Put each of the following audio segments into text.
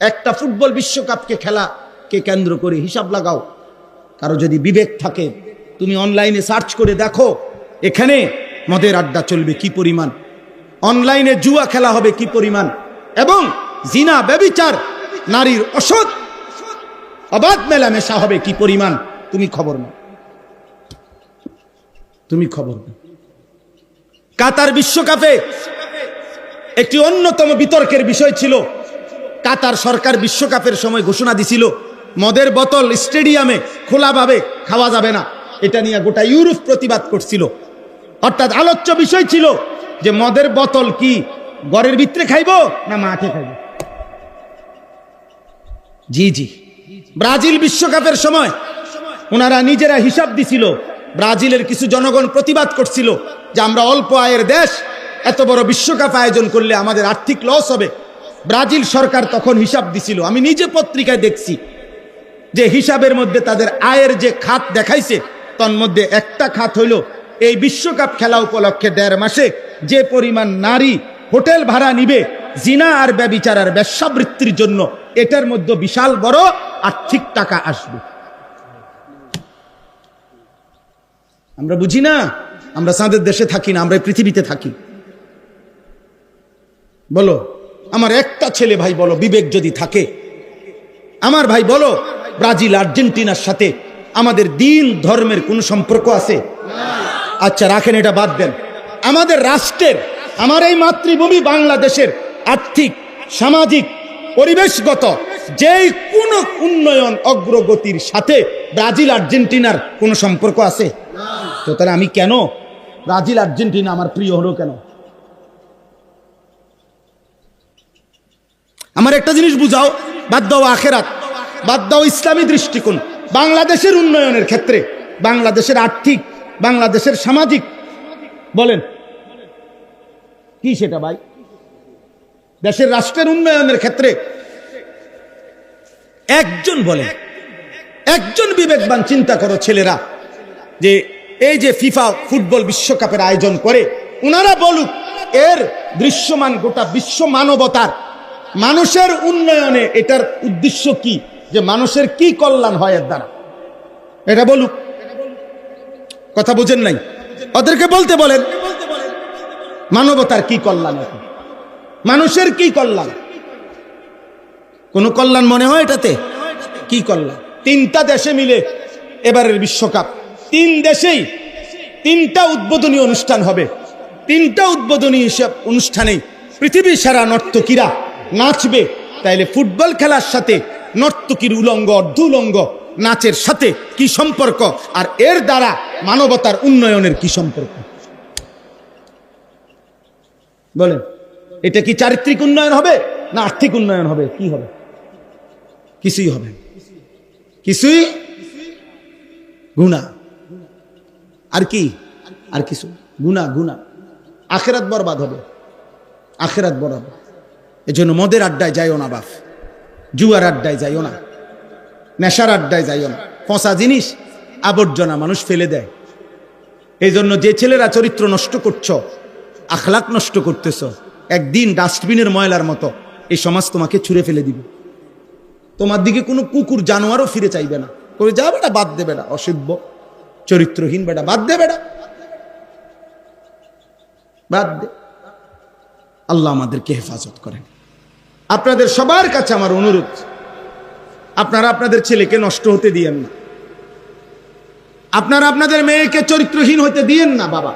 একটা ফুটবল বিশ্বকাপকে খেলাকে কেন্দ্র করে হিসাব লাগাও। কারো যদি বিবেক থাকে তুমি অনলাইনে সার্চ করে দেখো এখানে মদের আড্ডা চলবে কি পরিমাণ, অনলাইনে জুয়া খেলা হবে কি পরিমাণ, এবং জিনা ব্যভিচার নারীর অসৎ অবাধ মেলামেশা হবে কি পরিমাণ। তুমি খবর নাও, তুমি খবর নাও। কাতার বিশ্বকাপে একটি অন্যতম বিতর্কের বিষয় ছিল, কাতার সরকার বিশ্বকাপের সময় ঘোষণা দিছিল মদের বোতল স্টেডিয়ামে খোলাভাবে খাওয়া যাবে না। এটা নিয়ে গোটা ইউরোপ প্রতিবাদ করছিল। অর্থাৎ আলোচ্য বিষয় ছিল যে মদের বোতল কি ঘরের ভিতরে খাইবো না মাঠে খাইবো। জি জি, ব্রাজিল বিশ্বকাপের সময় ওনারা নিজেরা হিসাব দিছিল। ব্রাজিলের কিছু জনগণ প্রতিবাদ করছিল যে আমরা অল্প আয়ের দেশ, এত বড় বিশ্বকাপ আয়োজন করলে আমাদের আর্থিক লস হবে। ব্রাজিল সরকার তখন হিসাব দিছিল, আমি নিজে পত্রিকায় দেখছি যে হিসাবের মধ্যে তাদের আয়ের যে খাত দেখাইছে তার মধ্যে একটা খাত হইল এই বিশ্বকাপ খেলা উপলক্ষে 1.5 মাসে যে পরিমাণ নারী হোটেল ভাড়া নিবে জিনা আর ব্যভিচার আর বেশ্যাবৃত্তির জন্য, এটার মধ্যে বিশাল বড় আর্থিক টাকা আসবে। আমরা বুঝি না, আমরা চাঁদের দেশে থাকি না, আমরা পৃথিবীতে থাকি। বলো আমার একটা ছেলে ভাই, বলো বিবেক যদি থাকে আমার ভাই, বলো ব্রাজিল আর্জেন্টিনার সাথে আমাদের দিন ধর্মের কোন সম্পর্ক আছে? আচ্ছা রাখেন, এটা বাদ দেন। আমাদের রাষ্ট্রের, আমার এই মাতৃভূমি বাংলাদেশের আর্থিক, সামাজিক, পরিবেশগত যেই কোন উন্নয়ন অগ্রগতির সাথে ব্রাজিল আর্জেন্টিনার কোন সম্পর্ক আছে? তো তাহলে আমি কেন ব্রাজিল আর্জেন্টিনা আমার প্রিয় হলো কেন? আমার একটা জিনিস বুঝাও, বাদ দাও আখেরাত, বাদ দাও ইসলামী দৃষ্টিকোণ। বাংলাদেশের উন্নয়নের ক্ষেত্রে, বাংলাদেশের আর্থিক, বাংলাদেশের সামাজিক, বলেন কি সেটা ভাই? দেশের রাষ্ট্রের উন্নয়নের ক্ষেত্রে একজন বলেন, একজন বিবেকবান চিন্তা করো ছেলেরা, যে এই যে ফিফা ফুটবল বিশ্বকাপের আয়োজন করে, ওনারা বলুক এর দৃশ্যমান গোটা বিশ্ব মানবতার মানুষের উন্নয়নে এটার উদ্দেশ্য কি, যে মানুষের কি কল্যাণ হয় এর দ্বারা, এটা বলুক। কথা বুঝেন নাই? ওদেরকে বলতে বলেন মানবতার কি কল্যাণ, মানুষের কি কল্যাণ? কোন কল্যাণ মনে হয় এটাতে? কি কল্যাণ? 3টা দেশে মিলে এবারের বিশ্বকাপ, 3 দেশেই 3টা উদ্বোধনী অনুষ্ঠান হবে। 3টা উদ্বোধনী অনুষ্ঠানেই পৃথিবীর সেরা নর্তকীরা নাচবে। তাইলে ফুটবল খেলার সাথে নর্তকীর উলঙ্গ অর্ধ উলঙ্গ নাচের সাথে কি সম্পর্ক, আর এর দ্বারা মানবতার উন্নয়নের কি সম্পর্ক? বলেন, এটা কি চারিত্রিক উন্নয়ন হবে না আর্থিক উন্নয়ন হবে? কি হবে? কিছুই হবে, কিছুই গুনাহ। আর কি? আর কিছু গুনাহ, গুনাহ। আখিরাত বরবাদ হবে, আখিরাত বরবাদ। এজন্য মদের আড্ডায় যাইও না বাপ, জুয়ার আড্ডায় যাইও না, নেশার আড্ডায় যাইও না। পচা জিনিস, আবর্জনা মানুষ ফেলে দেয়। এই জন্য যে ছেলেরা চরিত্র নষ্ট করছো, আখলাক নষ্ট করতেছ, একদিন ডাস্টবিনের ময়লার মতো এই সমাজ তোমাকে ছুঁড়ে ফেলে দিবে। তোমার দিকে কোনো কুকুর জানোয়ারও ফিরে চাইবে না, করে যা বেটা, বাদ দে বেটা, অসভ্য চরিত্রহীন বেটা, বাদ দে বেটা, বাদ দে। আল্লাহ আমাদেরকে হেফাজত করেন। আপনাদের সবার কাছে আমার অনুরোধ, আপনারা আপনাদের ছেলেকে নষ্ট হতে দিয়েন না, আপনারা আপনাদের মেয়েকে চরিত্রহীন হতে দিয়েন না। বাবা,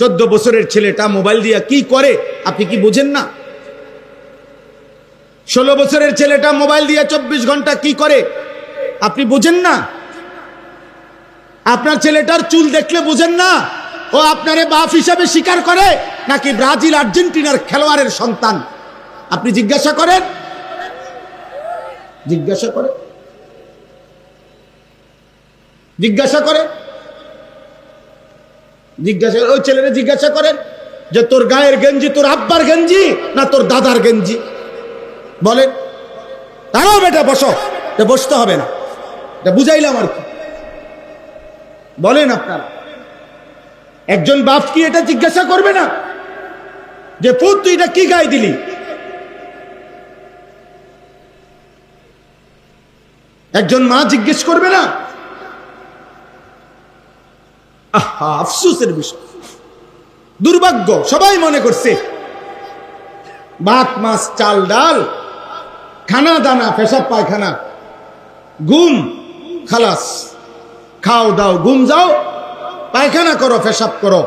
14 বছরের ছেলেটা মোবাইল দিয়া কি করে আপনি কি বুঝেন না? 16 বছরের ছেলেটা মোবাইল দিয়া 24 ঘন্টা কি করে আপনি বুঝেন না? আপনার ছেলেটার চুল দেখলে বুঝেন না ও আপনারে বাপ হিসাবে স্বীকার করে নাকি ব্রাজিল আর্জেন্টিনার খেলোয়াড়ের সন্তান? আপনি জিজ্ঞাসা করেন, জিজ্ঞাসা করে, জিজ্ঞাসা করে, জিজ্ঞাসা ওই ছেলেরা জিজ্ঞাসা করেন যে তোর গায়ের গেঞ্জি তোর আব্বার গেঞ্জি না তোর দাদার গেঞ্জি? বলেন। দাঁড়াও বেটা, বসো। বসতে হবে না, বুঝাইলাম আর কি। বলেন আপনারা, একজন বাপ কি এটা জিজ্ঞাসা করবে না যে পুত তুই এটা কি গায়ে দিলি? একজন মা জিজ্ঞেস করবে না? আহা, আফসোসের বিষয়, দুর্ভাগ্য। সবাই মনে করছে ভাত মাছ চাল ডাল, খানা দানা, পেশাব পায়খানা, ঘুম, খালাস, খাও দাও, ঘুম যাও, পায়খানা করো, পেশাব করো,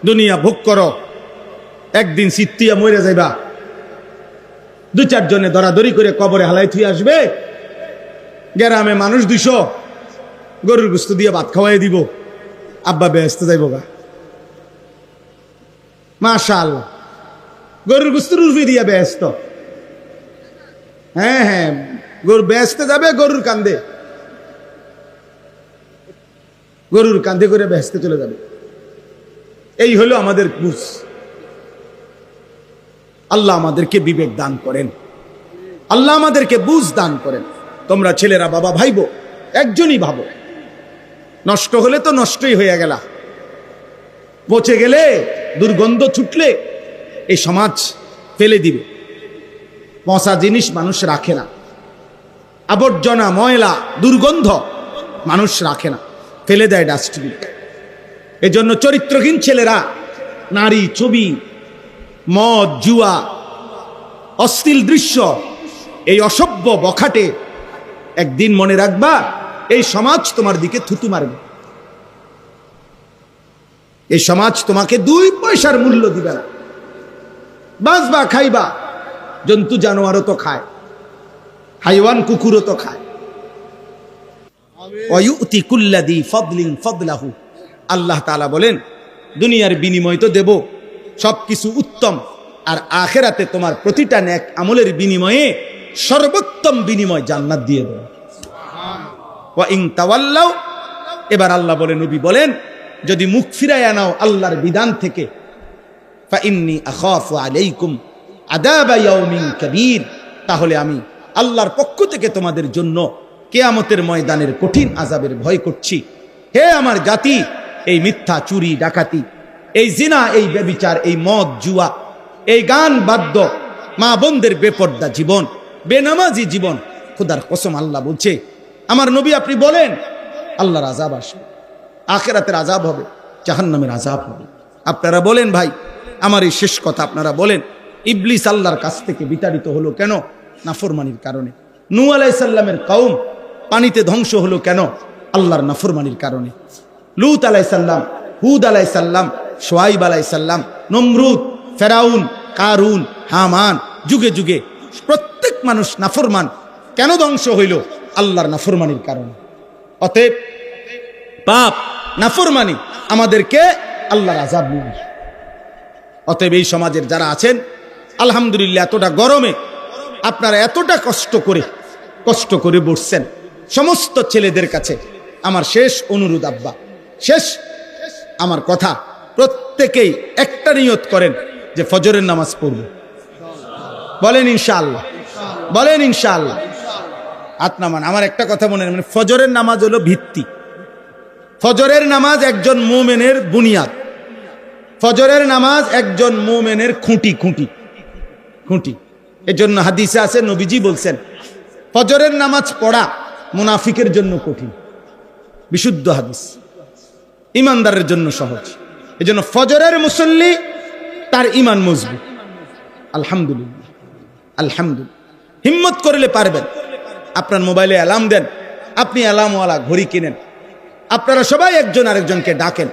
দুনিয়া ভোগ করো, একদিন সিত্তিয়া মরে যাইবা, দু চারজনে দরাদরি করে কবরে হালাই থুই আসবে, গ্রামে মানুষ 200 গরুর গোশত দিয়ে ভাত খাওয়াই দিব, আব্বা বেহেশতে যাইব গা। মাশাআল্লাহ, গরুর গোশত রুফি দিয়া বেহেশত। হ্যাঁ হ্যাঁ, গরু বেহেশতে যাবে, গরুর কান্দে করে বেহেশতে চলে যাবে। এই হলো আমাদের বুঝ। আল্লাহ আমাদেরকে বিবেক দান করেন, আল্লাহ আমাদেরকে বুঝ দান করেন। তোমরা ছেলেরা বাবা ভাইবো, একজনই ভাবো, নষ্ট হলে তো নষ্টই হয়ে গেল, পচে গেলে, দুর্গন্ধ ছুটলে এই সমাজ ফেলে দিবে। পচা জিনিস মানুষ রাখে না, আবর্জনা, ময়লা, দুর্গন্ধ মানুষ রাখে না, ফেলে দেয় ডাস্টবিন। এজন্য চরিত্রহীন ছেলেরা নারী, ছবি, মদ, জুয়া, অশ্লীল দৃশ্য, এই অসভ্য বখাটে, একদিন মনে রাখবা এই সমাজ তোমার দিকে থুতু মারবে। এই সমাজ তোমাকে 2 পয়সার মূল্য দিবে না। বাঁচবা, খাইবা, জন্তু জানোয়ারও তো খায়, হাইওয়ান কুকুরও তো খায়। ওয়ায়ুতি কুল্লাযী ফাদলিন ফাদলাহু, আল্লাহ তাআলা বলেন দুনিয়ার বিনিময় তো দেব, সবকিছু উত্তম, আর আখিরাতে তোমার প্রতিটা নেক আমলের বিনিময়ে সর্বোত্তম বিনিময় জান্নাত দিয়ে দেব। ওয়া ইন তাওয়াল্লাউ, এবার আল্লাহ বলেন, নবী বলেন, যদি মুখ ফিরাইয়া নাও আল্লাহর বিধান থেকে, ফা ইন্নী আখাফু আলাইকুম আযাবা ইয়াউমিন কাবীর, তাহলে আমি আল্লাহর পক্ষ থেকে তোমাদের জন্য কিয়ামতের ময়দানের কঠিন আযাবের ভয় করছি। হে আমার জাতি, এই মিথ্যা, চুরি, ডাকাতি, এই জিনা, এই ব্যভিচার, এই মদ, জুয়া, এই গান বাদ্য, মা বোনদের বেপর্দা জীবন, বেনামাজি জীবন, খোদার কসম আল্লাহ বলছে, আমার নবী আপনি বলেন আল্লাহর আযাব আসবে, আখিরাতের আযাব হবে, জাহান্নামের আযাব হবে। আপনারা বলেন ভাই, আমার এই শেষ কথা আপনারা বলেন, ইবলিস আল্লাহর কাছ থেকে বিতাড়িত হলো কেন? নাফরমানির কারণে। নূহ আলাইহিস সালামের কওম পানিতে ধ্বংস হলো কেন? আল্লাহর নাফরমানির কারণে। লূত আলাইহিস সালাম, হুদ আলাইহিস সালাম, শুআয়ব আলাইহিস সালাম, নমরুদ, ফেরাউন, কারুন, হামান, যুগে যুগে প্রত্যেক মানুষ নাফরমান। কেন ধ্বংস হইল? আল্লাহর নাফরমানির কারণে। অতএব পাপ, নাফরমানি আমাদেরকে আল্লাহর আযাব নিয়ে আসে। অতএব এই সমাজের যারা আছেন, আলহামদুলিল্লাহ, এতটা গরমে আপনারা এতটা কষ্ট করে বসছেন, সমস্ত ছেলেদের কাছে আমার শেষ অনুরোধ, আব্বা, শেষ আমার কথা, প্রত্যেকেই একটা নিয়ত করেন যে ফজরের নামাজ পড়ব। বলেন ইনশাআল্লাহ, বলেন ইনশাআল্লাহ। হাত নামান। আমার একটা কথা মনে হয়, ফজরের নামাজ হলো ভিত্তি, ফজরের নামাজ একজন মুমিনের বুনিয়াদ, ফজরের নামাজ একজন মুমিনের খুঁটি। এজন্য হাদিসে আছে, নবীজি বলছেন ফজরের নামাজ পড়া মুনাফিকের জন্য কঠিন, বিশুদ্ধ হাদিস, ইমানদারের জন্য সহজ। এজন্য ফজরের মুসল্লি তার ঈমান মজবুত। আলহামদুলিল্লাহ, আলহামদুলিল্লাহ। হিম্মত করলে পারবেন। আপনার মোবাইলে অ্যালার্ম দেন, আপনি অ্যালার্মওয়ালা ঘড়ি কিনেন, আপনারা সবাই একজন আরেকজনকে ডাকেন,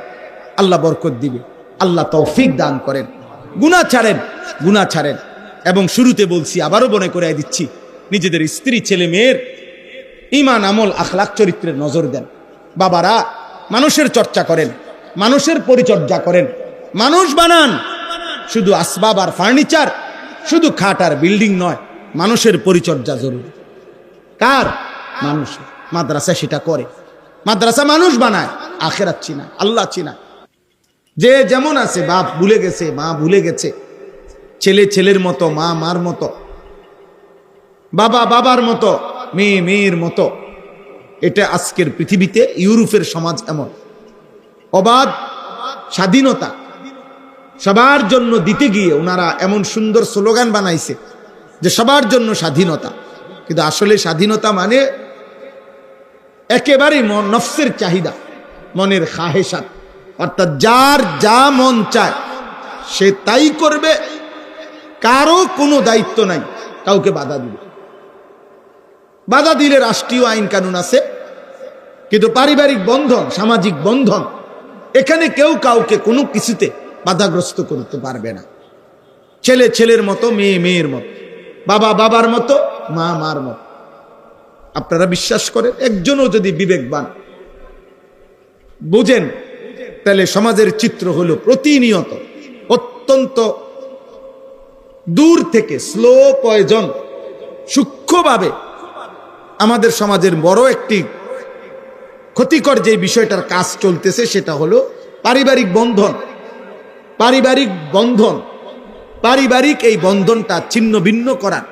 আল্লাহ বরকত দিবে, আল্লাহ তৌফিক দান করেন। গুনাহ ছাড়েন। এবং শুরুতে বলছি, আবারও মনে করিয়ে দিচ্ছি, নিজেদের স্ত্রী, ছেলে মেয়ের ঈমান, আমল, আখলাক, চরিত্রের নজর দেন। বাবারা মানুষের চর্চা করেন, মানুষের পরিচর্যা করেন, মানুষ বানান। শুধু আসবাব আর ফার্নিচার, শুধু খাট আর বিল্ডিং নয়, মানুষের পরিচর্যা জরুরি। কার? মানুষ। মাদ্রাসা সেটা করে, মাদ্রাসা মানুষ বানায়, আখিরাত চিনায়, আল্লাহ চিনায়। যে যেমন আছে, বাপ ভুলে গেছে, মা ভুলে গেছে, ছেলে ছেলের মতো, মা মার মতো, বাবা বাবার মতো, মেয়ে মেয়ের মতো। এটা আজকের পৃথিবীতে, ইউরোপের সমাজ এমন। অবাধ স্বাধীনতা সবার জন্য দিতে গিয়ে ওনারা এমন সুন্দর স্লোগান বানাইছে যে সবার জন্য স্বাধীনতা, কিন্তু আসলে স্বাধীনতা মানে একেবারে নফসের চাহিদা, মনের খাহেসাত, অর্থাৎ যার যা মন চায় সে তাই করবে, কারো কোনো দায়িত্ব নাই কাউকে বাধা দিবে। বাধা দিলে রাষ্ট্রীয় আইন কানুন আছে, কিন্তু পারিবারিক বন্ধন, সামাজিক বন্ধন, এখানে কেউ কাউকে কোনো কিছুতে বাধাগ্রস্ত করতে পারবে না। ছেলে ছেলের মতো, মেয়ে মেয়ের মতো, বাবা বাবার মতো, মা মার মতো। আপনারা বিশ্বাস করেন, একজনও যদি বিবেকবান বুঝেন, তাহলে সমাজের চিত্র হলো প্রতিনিয়ত অত্যন্ত দূর থেকে স্লো পয়জন সূক্ষ্মভাবে আমাদের সমাজের বড় একটি ক্ষতিকর যে বিষয়টার কাজ চলতেছে, সেটা হলো পারিবারিক বন্ধন। পারিবারিক বন্ধন, পারিবারিক এই বন্ধনটা ছিন্ন ভিন্ন করার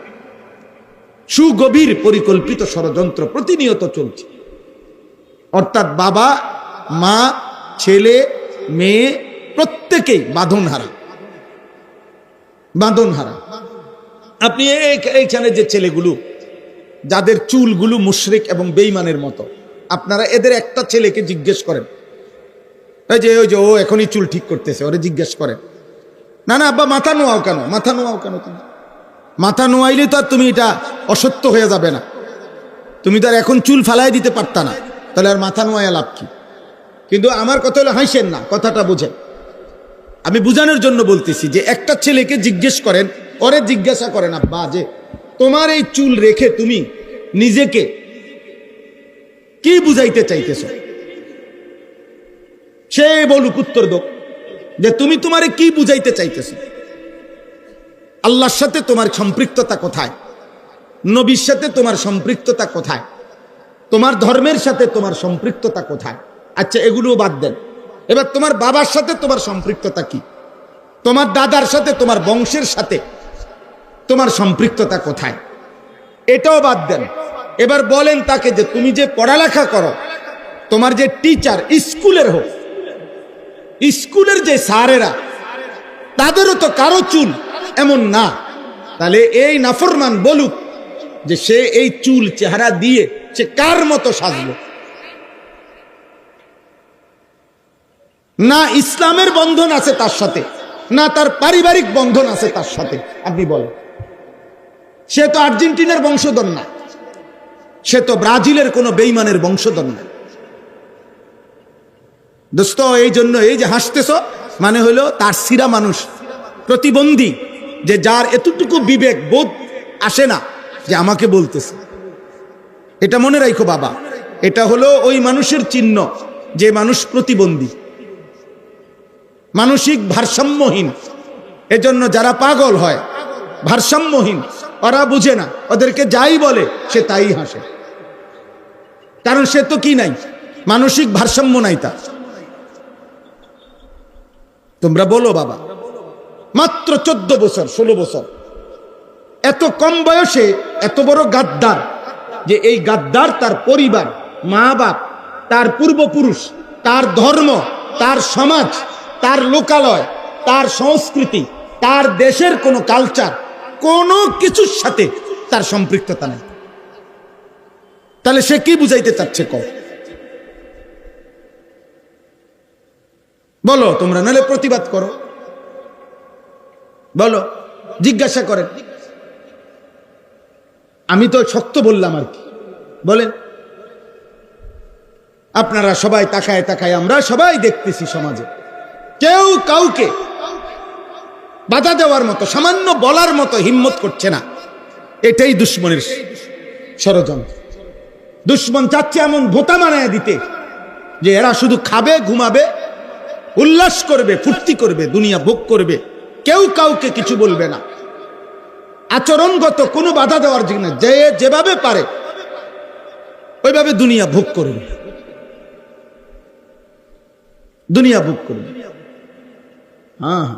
সুগভীর পরিকল্পিত ষড়যন্ত্র প্রতিনিয়ত চলছে। অর্থাৎ বাবা মা, ছেলে মেয়ে প্রত্যেকেই বাঁধনহারা, বাঁধনহারা। আপনি এইখানে যে ছেলেগুলো যাদের চুলগুলো মুশরিক এবং বেঈমানের মতো, আপনারা এদের একটা ছেলেকে জিজ্ঞেস করেন, ওই যে ও এখনই চুল ঠিক করতেছে, ওরে জিজ্ঞেস করেন, না না আব্বা মাথা নোয়াও কেন, মাথা নোয়াও কেন? তুমি মাথা নোয়াইলে তো আর তুমি এটা অসত্য হয়ে যাবে না, তুমি তো আর এখন চুল ফালাই দিতে পারতা না, তাহলে আর মাথা নোয়াইয়া লাভ কি? কিন্তু আমার কথা হলো, হাসেন না, কথাটা বুঝেন। আমি বুঝানোর জন্য বলতেছি যে একটা ছেলেকে জিজ্ঞেস করেন, ওরে জিজ্ঞাসা করেন, আব্বা যে তোমার এই চুল রেখে তুমি নিজেকে কি বুঝাইতে চাইতেছ? সে বলুক, উত্তর দাও যে তুমি তোমারে কি বুঝাইতে চাইতেছ। আল্লাহর সাথে তোমার সম্পৃক্ততা কোথায়? নবীর সাথে তোমার সম্পৃক্ততা কোথায়? তোমার ধর্মের সাথে তোমার সম্পৃক্ততা কোথায়? আচ্ছা, এগুলোও বাদ দেন। এবার তোমার বাবার সাথে তোমার সম্পৃক্ততা কি? তোমার দাদার সাথে, তোমার বংশের সাথে তোমার সম্পৃক্ততা কোথায়? এটাও বাদ দেন। এবার বলেন তাকে যে তুমি যে পড়ালেখা করো, তোমার যে টিচার, স্কুলের হোক, স্কুলের যে স্যারেরা, তাদেরও তো কারো চুল এমন না। তাহলে এই নাফরমান বলুক যে সে এই চুল চেহারা দিয়ে সে কার মতো সাজলো? না ইসলামের বন্ধন আছে তার সাথে, না তার পারিবারিক বন্ধন আছে তার সাথে। আপনি বলেন, সে তো আর্জেন্টিনার বংশধর না, সে তো ব্রাজিলের কোনো বেঈমানের বংশধর না। দোস্ত, এই জন্য এই যে হাসতেছ, মানে হলো তার সিরা মানুষ, প্রতিবন্ধী, যে যার এতটুকু বিবেক বোধ আসে না যে আমাকে বলতেছে। এটা মনে রাখো বাবা, এটা হলো ওই মানুষের চিহ্ন যে মানুষ প্রতিবন্ধী, মানসিক ভারসাম্যহীন। এজন্য যারা পাগল হয়, ভারসাম্যহীন, ওরা বুঝে না, ওদেরকে যাই বলে সে তাই হাসে, কারণ সে তো কি নাই, মানসিক ভারসাম্য নাই তার। তোমরা বলো বাবা, মাত্র 14 বছর 16 বছর, এত কম বয়সে এত বড় গাদ্দার, যে এই গাদ্দার তার পরিবার, মা বাপ, তার পূর্বপুরুষ, তার ধর্ম, তার সমাজ, তার লোকালয়, তার সংস্কৃতি, তার দেশের কোনো কালচার, কোনো কিছুর সাথে তার সম্পৃক্ততা নেই। তাহলে সে কি বুঝাইতে চাচ্ছে? কও বলো তোমরা, নাহলে প্রতিবাদ করো, বলো, জিজ্ঞাসা করেন। আমি তো শক্ত বললাম আর কি, বলেন। আপনারা সবাই তাকায় তাকায়, আমরা সবাই দেখতেছি সমাজে কেউ কাউকে বাধা দেওয়ার মতো, সামান্য বলার মতো হিম্মত করছে না। এটাই দুশ্মনের ষড়যন্ত্র। দুশ্মন চাচ্ছে এমন ভোতা বানায় দিতে যে এরা শুধু খাবে, ঘুমাবে, উল্লাস করবে, ফুর্তি করবে, দুনিয়া ভোগ করবে, কেউ কাউকে কিছু বলবে না। আচরণগত কোনো বাধা দেওয়ার জন্য যে যেভাবে পারে ওইভাবে দুনিয়া ভোগ করবে, দুনিয়া ভোগ করবে। হ্যাঁ,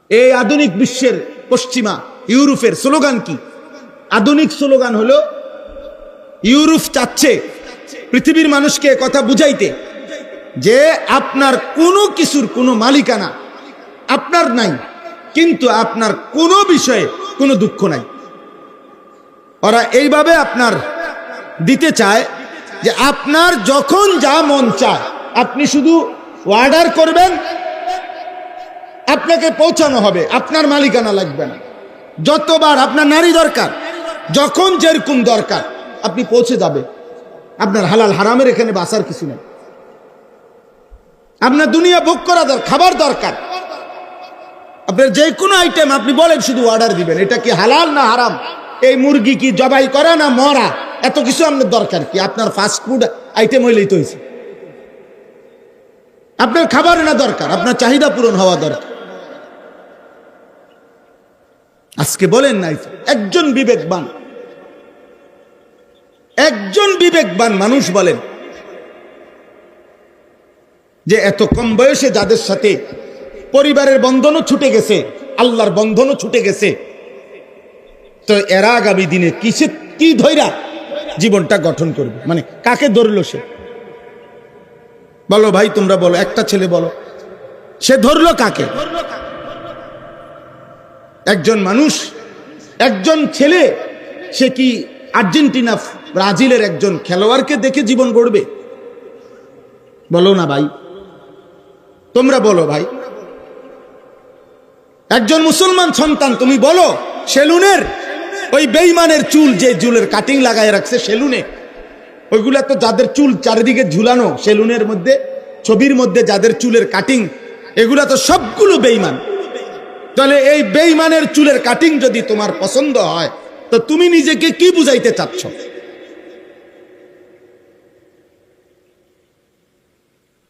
এই আধুনিক বিশ্বের, পশ্চিমা ইউরোপের স্লোগান কি? আধুনিক স্লোগান হলো, ইউরোপ চাচ্ছে পৃথিবীর মানুষকে কথা বুঝাইতে যে আপনার কোনো কিছুর কোনো মালিকানা আপনার নাই, কিন্তু আপনার কোনো বিষয়ে কোনো দুঃখ নাই। ওরা এইভাবে আপনার দিতে চায় যে আপনার যখন যা মন চায় আপনি শুধু অর্ডার করবেন, আপনাকে পৌঁছানো হবে, আপনার মালিকানা লাগবে না। যতবার আপনার নারী দরকার, যখন যেরকম দরকার আপনি পৌঁছে যাবে। আপনার হালাল হারামের এখানে বাসার কিছু নেই। আপনার দুনিয়া ভোগ করা দরকার, খাবার দরকার, আপনার যে কোনো আইটেম আপনি বলেন, শুধু অর্ডার দিবেন। এটা কি হালাল না হারাম, এই মুরগি কি জবাই করা না মরা, এত কিছু আপনার দরকার কি? আপনার ফাস্ট ফুড আইটেম হইলেই তো হয়েছে। আপনার খাবার না দরকার, আপনার চাহিদা পূরণ হওয়া দরকার। আজকে বলেন নাই, একজন বিবেকবান মানুষ বলেন যে এত কম বয়সে যাদের সাথে পরিবারের বন্ধনও ছুটে গেছে, আল্লাহর বন্ধনও ছুটে গেছে, তো এরা আগামী দিনে কি ধৈরা জীবনটা গঠন করবে? মানে কাকে ধরলো সে? বলো ভাই, তোমরা বলো, একটা ছেলে বলো, সে ধরলো কাকে? একজন মানুষ, একজন ছেলে, সে কি আর্জেন্টিনা ব্রাজিলের একজন খেলোয়াড়কে দেখে জীবন গড়বে? বলো না ভাই, তোমরা বলো ভাই। একজন মুসলমান সন্তান, তুমি বলো সেলুনের ওই বেঈমানের চুল, যে চুলের কাটিং লাগায় রাখছে সেলুনে, ওইগুলা তো যাদের চুল চারিদিকে ঝুলানো সেলুনের মধ্যে, ছবির মধ্যে যাদের চুলের কাটিং, এগুলা তো সবগুলো বেঈমান। তাহলে এই বেঈমানের চুলের কাটিং যদি তোমার পছন্দ হয়, তো তুমি নিজেকে কি বুঝাইতে চাচ্ছ?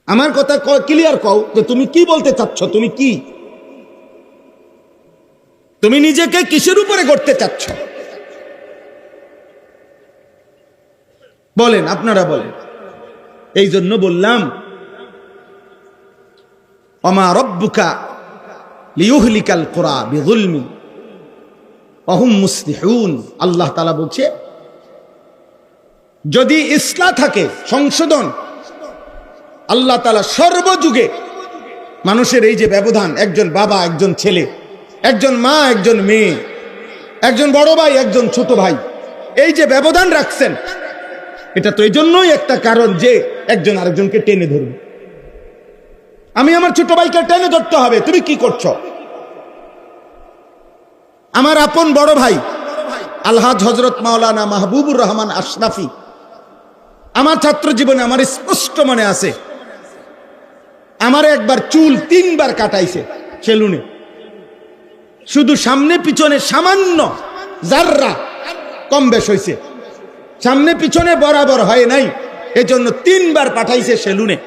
আমার কথা ক্লিয়ার কও, যে তুমি কি বলতে চাচ্ছ? তুমি কি, তুমি নিজেকে কিসের উপরে গড়তে চাচ্ছ? বলেন, আপনারা বলেন। এই জন্য বললাম, ওমা রব্বুকা লিয়ুহলিকাল কুরা বিযুলমি ওয়া হুম মুসলিহুন। আল্লাহ তাআলা বলছে, যদি ইসলাহ থাকে, সংশোধন, আল্লাহ তাআলা সর্বযুগে মানুষের এই যে ব্যবধান, একজন বাবা একজন ছেলে, একজন মা একজন মেয়ে, একজন বড় ভাই একজন ছোট ভাই, এই যে ব্যবধান রাখছেন, এটা তো এই জন্যই একটা কারণ যে একজন আরেকজনকে টেনে ধরবে। আমি আমার ছোট ভাইকে টেনে ধরতে হবে, তুমি কি করছো? আমার আপন বড় ভাই আলহাজ হযরত মাওলানা মাহবুবুর রহমান আশরাফি, আমার ছাত্র জীবনে আমার স্পষ্ট মনে আছে, আমার একবার চুল 3 বার কাটাইছে সেলুনে, শুধু সামনে পিছনে সামান্য জাররা কম বেশ হয়েছে, সামনে পিছনে বরাবর হয় নাই, এজন্য 3 বার পাঠাইছে সেলুনে।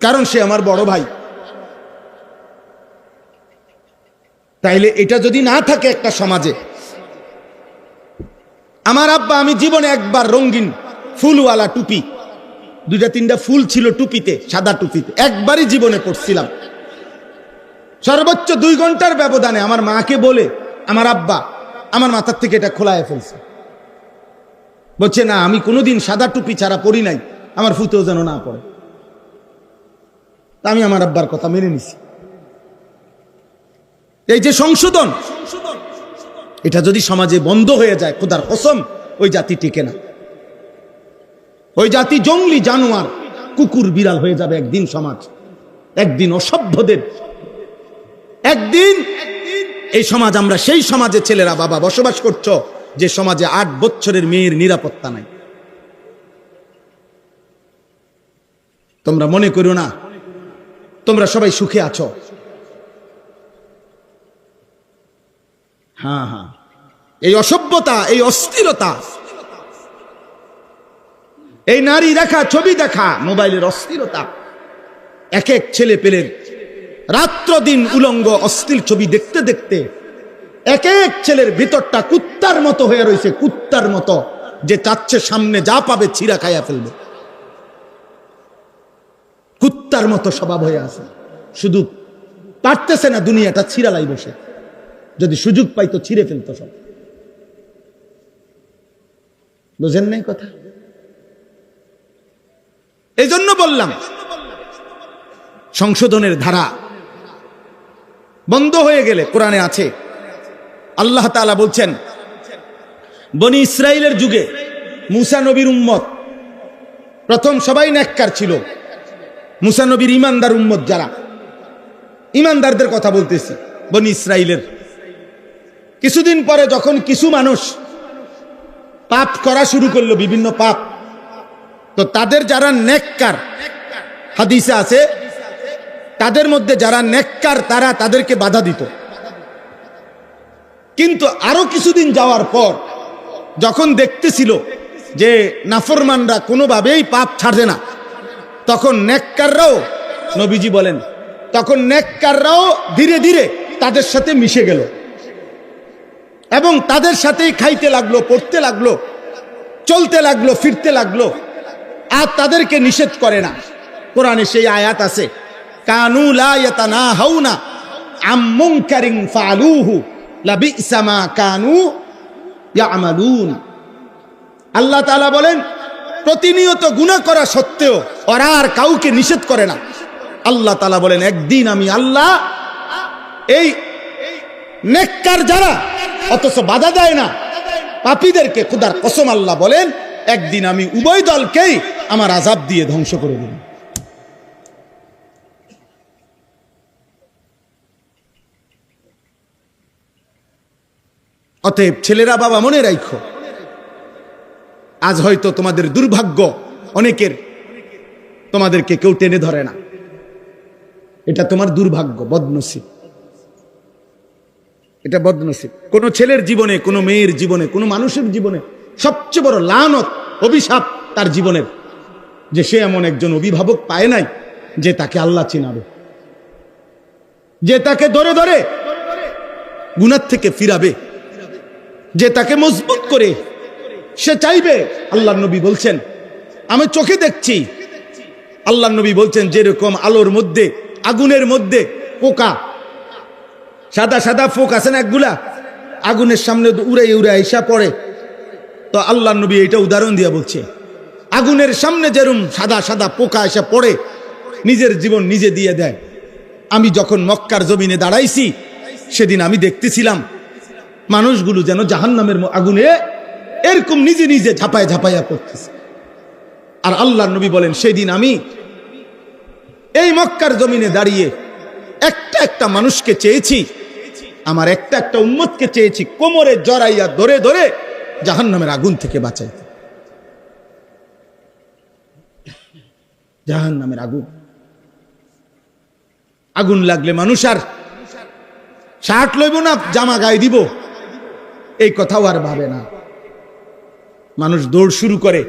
কারণ সে আমার বড় ভাই। তাইলে এটা যদি না থাকে একটা সমাজে, আমার আব্বা, আমি জীবনে একবার রঙিন ফুলওয়ালা টুপি, 2-3টা ফুল ছিল টুপিতে, সাদা টুপিতে, একবারই জীবনে পড়ছিলাম। সর্বোচ্চ 2 ঘন্টার ব্যবধানে আমার মাকে বলে আমার আব্বা আমার মাথার থেকে এটা খোলায় ফেলছে। বলছে, না, আমি কোনোদিন সাদা টুপি ছাড়া পড়ি নাই, আমার ফুতেও যেন না পড়ে। আমি আমার আব্বার কথা মেনে নিছি। এই যে সংশোধন, এটা যদি সমাজে বন্ধ হয়ে যায়, খোদার কসম ওই জাতি টিকে না। ওই জাতি জঙ্গলি জানোয়ার, কুকুর বিড়াল হয়ে যাবে একদিন সমাজ। একদিন অসভ্যদের, একদিন এই সমাজ, আমরা সেই সমাজে ছেলেরা বাবা বসবাস করছো যে সমাজে 8 বছরের মেয়ের নিরাপত্তা নাই। তোমরা মনে করো না তোমরা সবাই সুখে আছো। হ্যাঁ হ্যাঁ, এই অসভ্যতা, এই অস্থিরতা, এই নারী দেখা, ছবি দেখা, মোবাইলের অস্থিরতা, এক এক ছেলে পেলের রাত্র দিন উলঙ্গ অশ্লীল ছবি দেখতে দেখতে এক এক ছেলের ভিতরটা কুত্তার মতো হয়ে রয়েছে, কুত্তার মতো, যে চাচ্ছে সামনে যা পাবে ছিঁড়া খাইয়া ফেলবে। কুত্তার মতো স্বভাব হয়ে আছে, শুধু পারতেছে না দুনিয়াটা ছিঁড়ালাই বসে, যদি সুযোগ পাইতো ছিঁড়ে ফেলতো সব। বুঝেন নাই কথা? এই জন্য বললাম সংশোধনের ধারা বন্ধ হয়ে গেলে, কোরআনে আছে আল্লাহ তাআলা বলছেন, বনি ইসরাইলের যুগে মুসা নবীর উম্মত, প্রথম সবাই নেককার ছিল। মুসা নবীর ইমানদার উম্মত যারা, ইমানদারদের কথা বলতেছি, বনি ইসরাইলের। কিছুদিন পরে যখন কিছু মানুষ পাপ করা শুরু করলো, বিভিন্ন পাপ, তো তাদের যারা নেককার, হাদিসে আছে তাদের মধ্যে যারা নেককার তারা তাদেরকে বাধা দিত। কিন্তু আরো কিছুদিন যাওয়ার পর যখন দেখতেছিল যে নাফরমানরা কোনোভাবেই পাপ ছাড়ে না, তখন নেককাররাও, নবীজি বলেন, তখন নেককাররাও ধীরে ধীরে তাদের সাথে মিশে গেল এবং তাদের সাথেই খাইতে লাগলো, পড়তে লাগলো, চলতে লাগলো, ফিরতে লাগলো, আর তাদেরকে নিষেধ করে না। কোরআনে সেই আয়াত আছে, কানু লা ইয়াতানাহাউনা আম মুনকারিন ফাআলুহু লাবিসা মা কানু ইয়ামালুন। আল্লাহ তাআলা বলেন, প্রতিনিয়ত গুনাহ করা সত্ত্বেও ওরা আর কাউকে নিষেধ করে না। আল্লাহ তাআলা বলেন, একদিন আমি আল্লাহ এই নেককার যারা অথচ বাধা দেয় না পাপীদেরকে, খোদার কসম আল্লাহ বলেন, একদিন আমি উভয় দলকেই আমার আযাব দিয়ে ধ্বংস করে দেব। অতএব ছেলেরা, বাবা মনে রাখো, আজ হয়তো তোমাদের দুর্ভাগ্য, অনেকের তোমাদেরকে কেউ টেনে ধরে না, এটা তোমার দুর্ভাগ্য, বদনসিব, এটা বদনসিব। কোন ছেলের জীবনে, কোন মেয়ের জীবনে, কোন মানুষের জীবনে সবচেয়ে বড় লানত, অভিশাপ তার জীবনের, যে সে এমন একজন অভিভাবক পায় নাই যে তাকে আল্লাহ চিনাবে, যে তাকে ধরে ধরে গুনাহ থেকে ফিরাবে, যে তাকে মজবুত করে সে চাইবে। আল্লাহর নবী বলছেন, আমি চোখে দেখছি, আল্লাহর নবী বলছেন, যেরকম আলোর মধ্যে, আগুনের মধ্যে পোকা, সাদা সাদা ফোক আছে না একগুলা, আগুনের সামনে উড়ে উড়ে আইসা পড়ে, তো আল্লাহর নবী এটা উদাহরণ দিয়া বলছে, আগুনের সামনে যেরকম সাদা সাদা পোকা এসে পড়ে, নিজের জীবন নিজে দিয়ে দেয়। আমি যখন মক্কার জমিনে দাঁড়াইছি, সেদিন আমি দেখতেছিলাম মানুষগুলো যেন জাহান্নামের আগুনে এরকম নিজে নিজে ঝাঁপায় ঝাঁপাইয়া পড়তেছে। আর আল্লাহর নবী বলেন, সেদিন আমি এই মক্কার জমিনে দাঁড়িয়ে একটা একটা মানুষকে চেয়েছি, আমার একটা একটা উম্মতকে চেয়েছি কোমরে জড়াইয়া ধরে ধরে জাহান্নামের আগুন থেকে বাঁচাইতে। জাহান্নামের আগুন, আগুন লাগলে মানুষ আর শার্ট লইব না, জামা গায়ে দিব, এই কথাও আর ভাবে না। মানুষ দৌড় শুরু করে,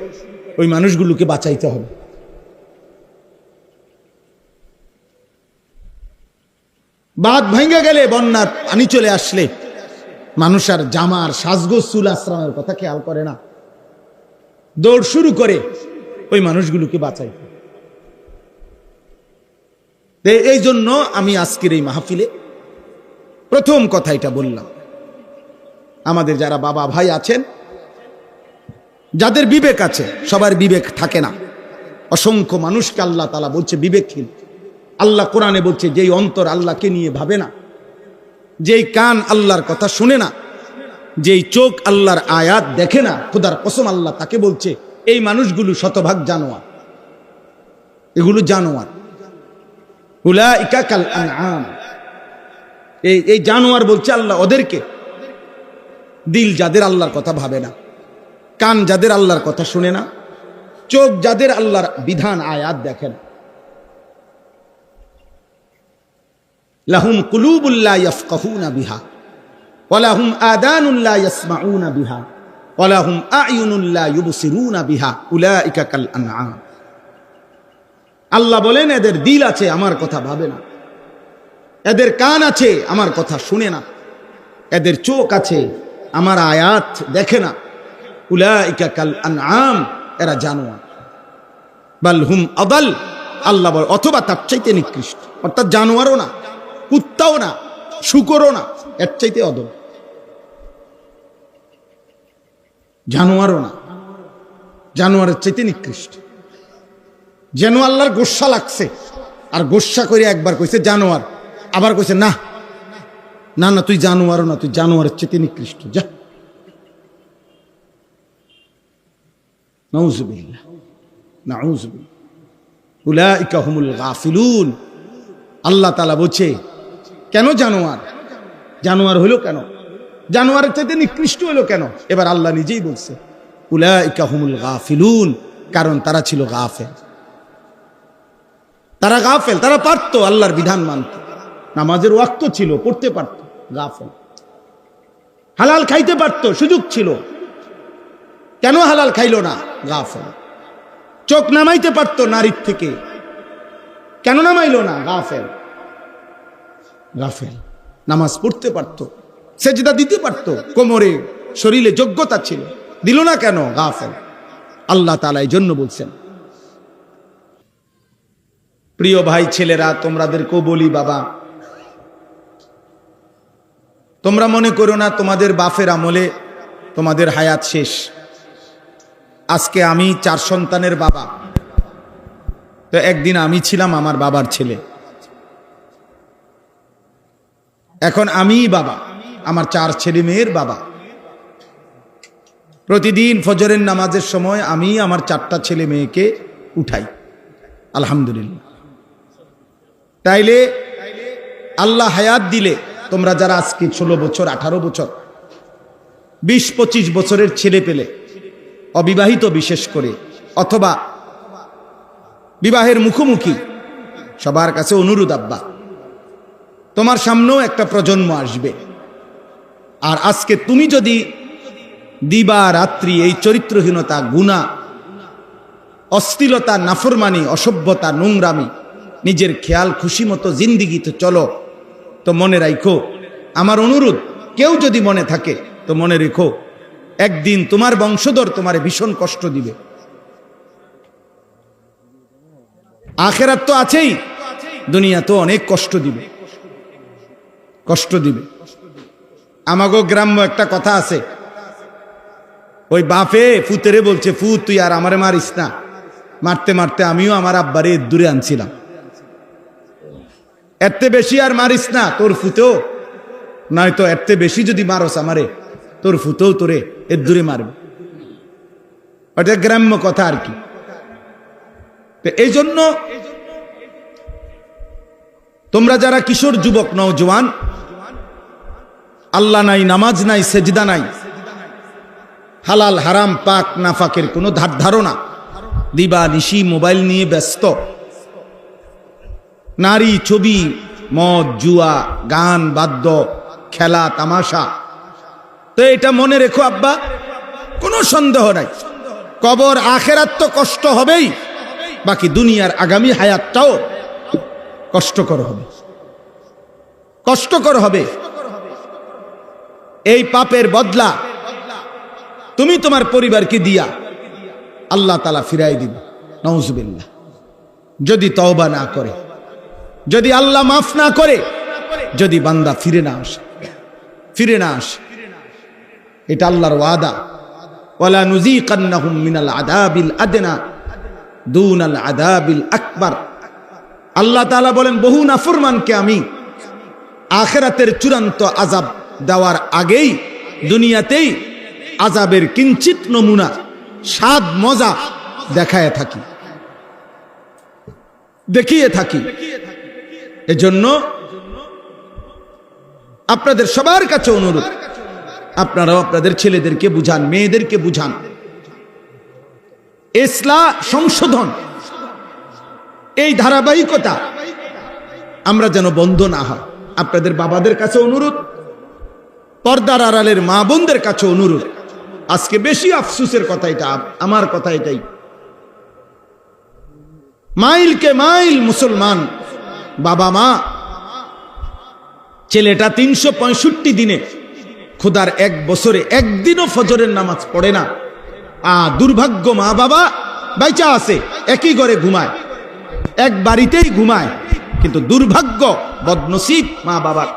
ওই মানুষগুলোকে বাঁচাইতে হবে। বাঁধ ভেঙে গেলে, বন্যার পানি চলে আসলে মানুষ আর জামার সাজগোজ চুল আশ্রমের কথা খেয়াল করে না, দৌড় শুরু করে ওই মানুষগুলোকে বাঁচাইতে। এই জন্য আমি আজকের এই মাহফিলে প্রথম কথা এটা বললাম, আমাদের যারা বাবা ভাই আছেন, যাদের বিবেক আছে, সবার বিবেক থাকে না, অসংখ্য মানুষকে আল্লাহ তাআলা বলছে বিবেকহীন। আল্লাহ কোরআনে বলছে, যেই অন্তর আল্লাহকে নিয়ে ভাবে না, যেই কান আল্লাহর কথা শুনে না, যেই চোখ আল্লাহর আয়াত দেখে না, খোদার কসম আল্লাহ তাকে বলছে এই মানুষগুলো শতভাগ জানোয়ার, এগুলো জানোয়ার। উলাইকা কাল আনআম, এই জানোয়ার বলছে আল্লাহ ওদেরকে। দিল যাদের আল্লাহর কথা ভাবে না, কান যাদের আল্লাহর কথা শুনে না, চোখ যাদের আল্লাহর বিধান আয়াত দেখে না, লাহুম কুলুবুল লা ইয়াফকাহুনা বিহা ওয়া লাহুম আযানুন লা ইয়াসমাউনা বিহা ওয়া লাহুম আ'য়ুনুন লা ইউবসিরুনা বিহা উলাইকা কাল আনআম। আল্লাহ বলেন, এদের দিল আছে, আমার কথা ভাবে না, এদের কান আছে, আমার কথা শুনে না, এদের চোখ আছে, আমার আয়াত দেখে না। উলাইকা কাল আনআম, এরা জানোয়ার। বাল হুম আদাল, আল্লাহ বলে অথবা তার চাইতে নিকৃষ্ট, অর্থাৎ জানোয়ারও না, কুত্তাও না, শূকরও না, এর চাইতে অদল। জানোয়ারও না, জানোয়ারের চাইতে নিকৃষ্ট। যেন আল্লাহর গোস্বা লাগছে, আর গোস্বা করে একবার কইছে জানোয়ার, আবার কইছে না না না, তুই জানোয়ারও না, তুই জানোয়ারের চাইতে নিকৃষ্ট, যা। নাউযুবিল্লাহ, নাউযুবিল্লাহ। উলাইকা হুমুল গাফিলুন। আল্লাহ তাআলা বলছে, কেন জানোয়ার? জানোয়ার হলো কেন? জানোয়ারের চাইতে নিকৃষ্ট হলো কেন? এবার আল্লাহ নিজেই বলছে, উলাইকা হুমুল গাফিলুন, কারণ তারা ছিল গাফেল। তারা গাফেল, তারা পারতো আল্লাহর বিধান মানতে, নামাজের ওয়াক্ত ছিল, পড়তে পারতো, গাফেল। হালাল খাইতে পারতো, সুযোগ ছিল, কেন হালাল খাইলো না? গাফেল। চোখ নামাইতে পারতো নারীর থেকে, কেন নামাইলো না? গাফেল, গাফেল। নামাজ পড়তে পারতো, সেজদা দিতে পারতো, কোমরে শরীরে যোগ্যতা ছিল, দিল না কেন? গাফেল। আল্লাহ তাআলা এই জন্য বলছেন। প্রিয় ভাই ছেলেরা, তোমাদেরকেও বলি, বাবা তোমরা মনে করো না তোমাদের বাপের আমলে তোমাদের হায়াত শেষ। আজকে আমি 4 সন্তানের বাবা, তো একদিন আমি ছিলাম আমার বাবার ছেলে, এখন আমিই বাবা, আমার 4 ছেলে মেয়ের বাবা। প্রতিদিন ফজরের নামাজের সময় আমি আমার 4টা ছেলে মেয়েকে উঠাই, আলহামদুলিল্লাহ। তাইলে আল্লাহ হায়াত দিলে তোমরা যারা আজকে 16 বছর, 18 বছর, 20-25 বছরের ছেলে পেলে, অবিবাহিত বিশেষ করে, অথবা বিবাহের মুখোমুখি, সবার কাছে অনুরোধ, আব্বা তোমার সামনেও একটা প্রজন্ম আসবে। আর আজকে তুমি যদি দিবা রাত্রি এই চরিত্রহীনতা, গুনাহ, অশ্লীলতা, নাফরমানি, অসভ্যতা, নোংরামি, নিজের খেয়াল খুশি মতো জিন্দিগিতে চলো, তো মনে রাখো আমার অনুরোধ, কেউ যদি মনে থাকে তো মনে রেখো, একদিন তোমার বংশধর তোমারে ভীষণ কষ্ট দিবে। আখিরাত তো আছেই, দুনিয়া তো অনেক কষ্ট দিবে, কষ্ট দিবে। আমাগো গ্রাম্য একটা কথা আছে, ওই বাপে ফুতেরে বলছে, ফুত তুই আর আমারে মারিস না। মারতে মারতে আমিও আমার আব্বারে দূরে আনছিলাম, এতে বেশি আর মারিস না, তোর ফুতেও নয়তো এতে বেশি যদি মারস আমারে, তোর ফুতেও তোরে এর দূরে মারবে। ওটা গ্রাম্য কথা আর কি। এই জন্য তোমরা যারা কিশোর যুবক, নওজোয়ান, আল্লাহ নাই, নামাজ নাই, সেজদা নাই, হালাল হারাম পাক নাফাকের কোনো ধারণা, দিবা নিশি মোবাইল নিয়ে ব্যস্ত, নারী, ছবি, মদ, জুয়া, গান, বাদ্য, খেলা, তামাশা, তো এটা মনে রেখো আব্বা, কোনো সন্দেহ নাই, কবর আখেরাত তো কষ্ট হবেই, বাকি দুনিয়ার আগামী হায়াতটাও কষ্টকর হবে, কষ্টকর হবে। এই পাপের বদলা তুমি তোমার পরিবারকে দিয়া আল্লাহ তাআলা ফিরাই দিবে, নাউযুবিল্লাহ। যদি তওবা না করে, যদি আল্লাহ মাফ না করে, যদি বান্দা ফিরে না আসে, ফিরে না আসে, এটা আল্লাহর ওয়াদা, ওয়ালা নুযীকান্নাহুম মিনাল আযাবিল আদনা দুনাল আযাবিল আকবার। আল্লাহ তাআলা বলেন, বহু নাফরমানকে আমি আখিরাতের চূড়ান্ত আযাব দেওয়ার আগেই দুনিয়াতেই আযাবের কিঞ্চিত নমুনা, স্বাদ, মজা দেখায় থাকি, দেখিয়ে থাকি। এজন্য আপনাদের সবার কাছে অনুরোধ, আপনারাও আপনাদের ছেলেদেরকে বুঝান, মেয়েদেরকে বুঝান, ইসলাহ, সংশোধন, এই ধারাবাহিকতা আমরা যেন বন্ধ না হয়। আপনাদের বাবাদের কাছে অনুরোধ, পর্দার আড়ালের মা বোনদের কাছে অনুরোধ। আজকে বেশি আফসোসের কথা এটা, আমার কথা এটাই, মাইলকে মাইল মুসলমান বাবা মা, ছেলেটা 365 দিনে খোদার 1 বছরে একদিনও ফজরের নামাজ পড়ে না। দুর্ভাগ্য মা বাবা বাইচা আছে, একই ঘরে ঘুমায়, এক বাড়িতেই ঘুমায়, কিন্তু দুর্ভাগ্য, বদনসিব মা বাবার,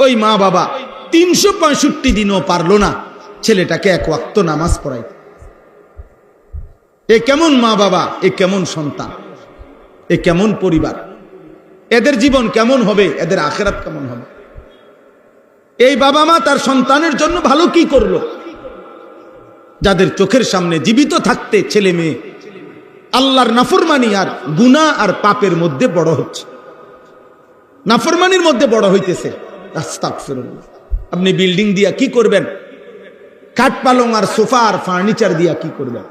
ওই মা বাবা 365 দিনও পারলো না ছেলেটাকে 1 ওয়াক্ত নামাজ পড়াইতে। এ কেমন মা বাবা, এ কেমন সন্তান, এ কেমন পরিবার, এদের জীবন কেমন হবে, এদের আখিরাত কেমন হবে? এই বাবা মা তার সন্তানের জন্য ভালো কি করলো? যাদের চোখের সামনে জীবিত থাকতে ছেলে মেয়ে আল্লাহর নাফরমানি আর গুনাহ আর পাপের মধ্যে বড় হচ্ছে, নাফরমানির মধ্যে বড় হইতেছে। আস্তাগফিরুল্লাহ। আপনি বিল্ডিং দিয়া কি করবেন? খাট পালং আর সোফা আর ফার্নিচার দিয়া কি করবেন?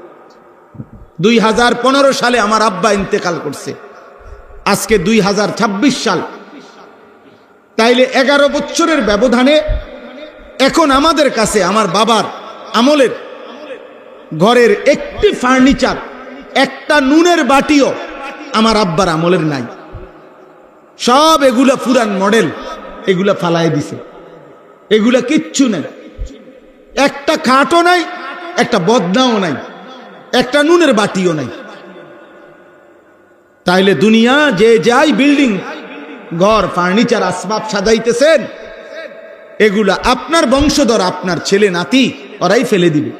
2015 সালে আমার আব্বা ইন্তেকাল করছে, আজকে 2026 সাল। তাইলে 11 বছরের ব্যবধানে এখন আমাদের কাছে আমার বাবার আমলের ঘরের একটি ফার্নিচার, একটা নুনের বাটিও আমার আব্বার আমলের নাই। সব এগুলা পুরান মডেল, এগুলা ফালায় দিছে, এগুলা কিচ্ছু নাই। একটা খাটও নাই, একটা বদনাও নাই, একটা নুনের বাটিও নাই। তাইলে দুনিয়া যে যাই বিল্ডিং ঘর ফার্নিচার আসবাব সাজাইতেছেন, এগুলা আপনার বংশধর, আপনার ছেলে নাতি, ওরাই ফেলে দিবে,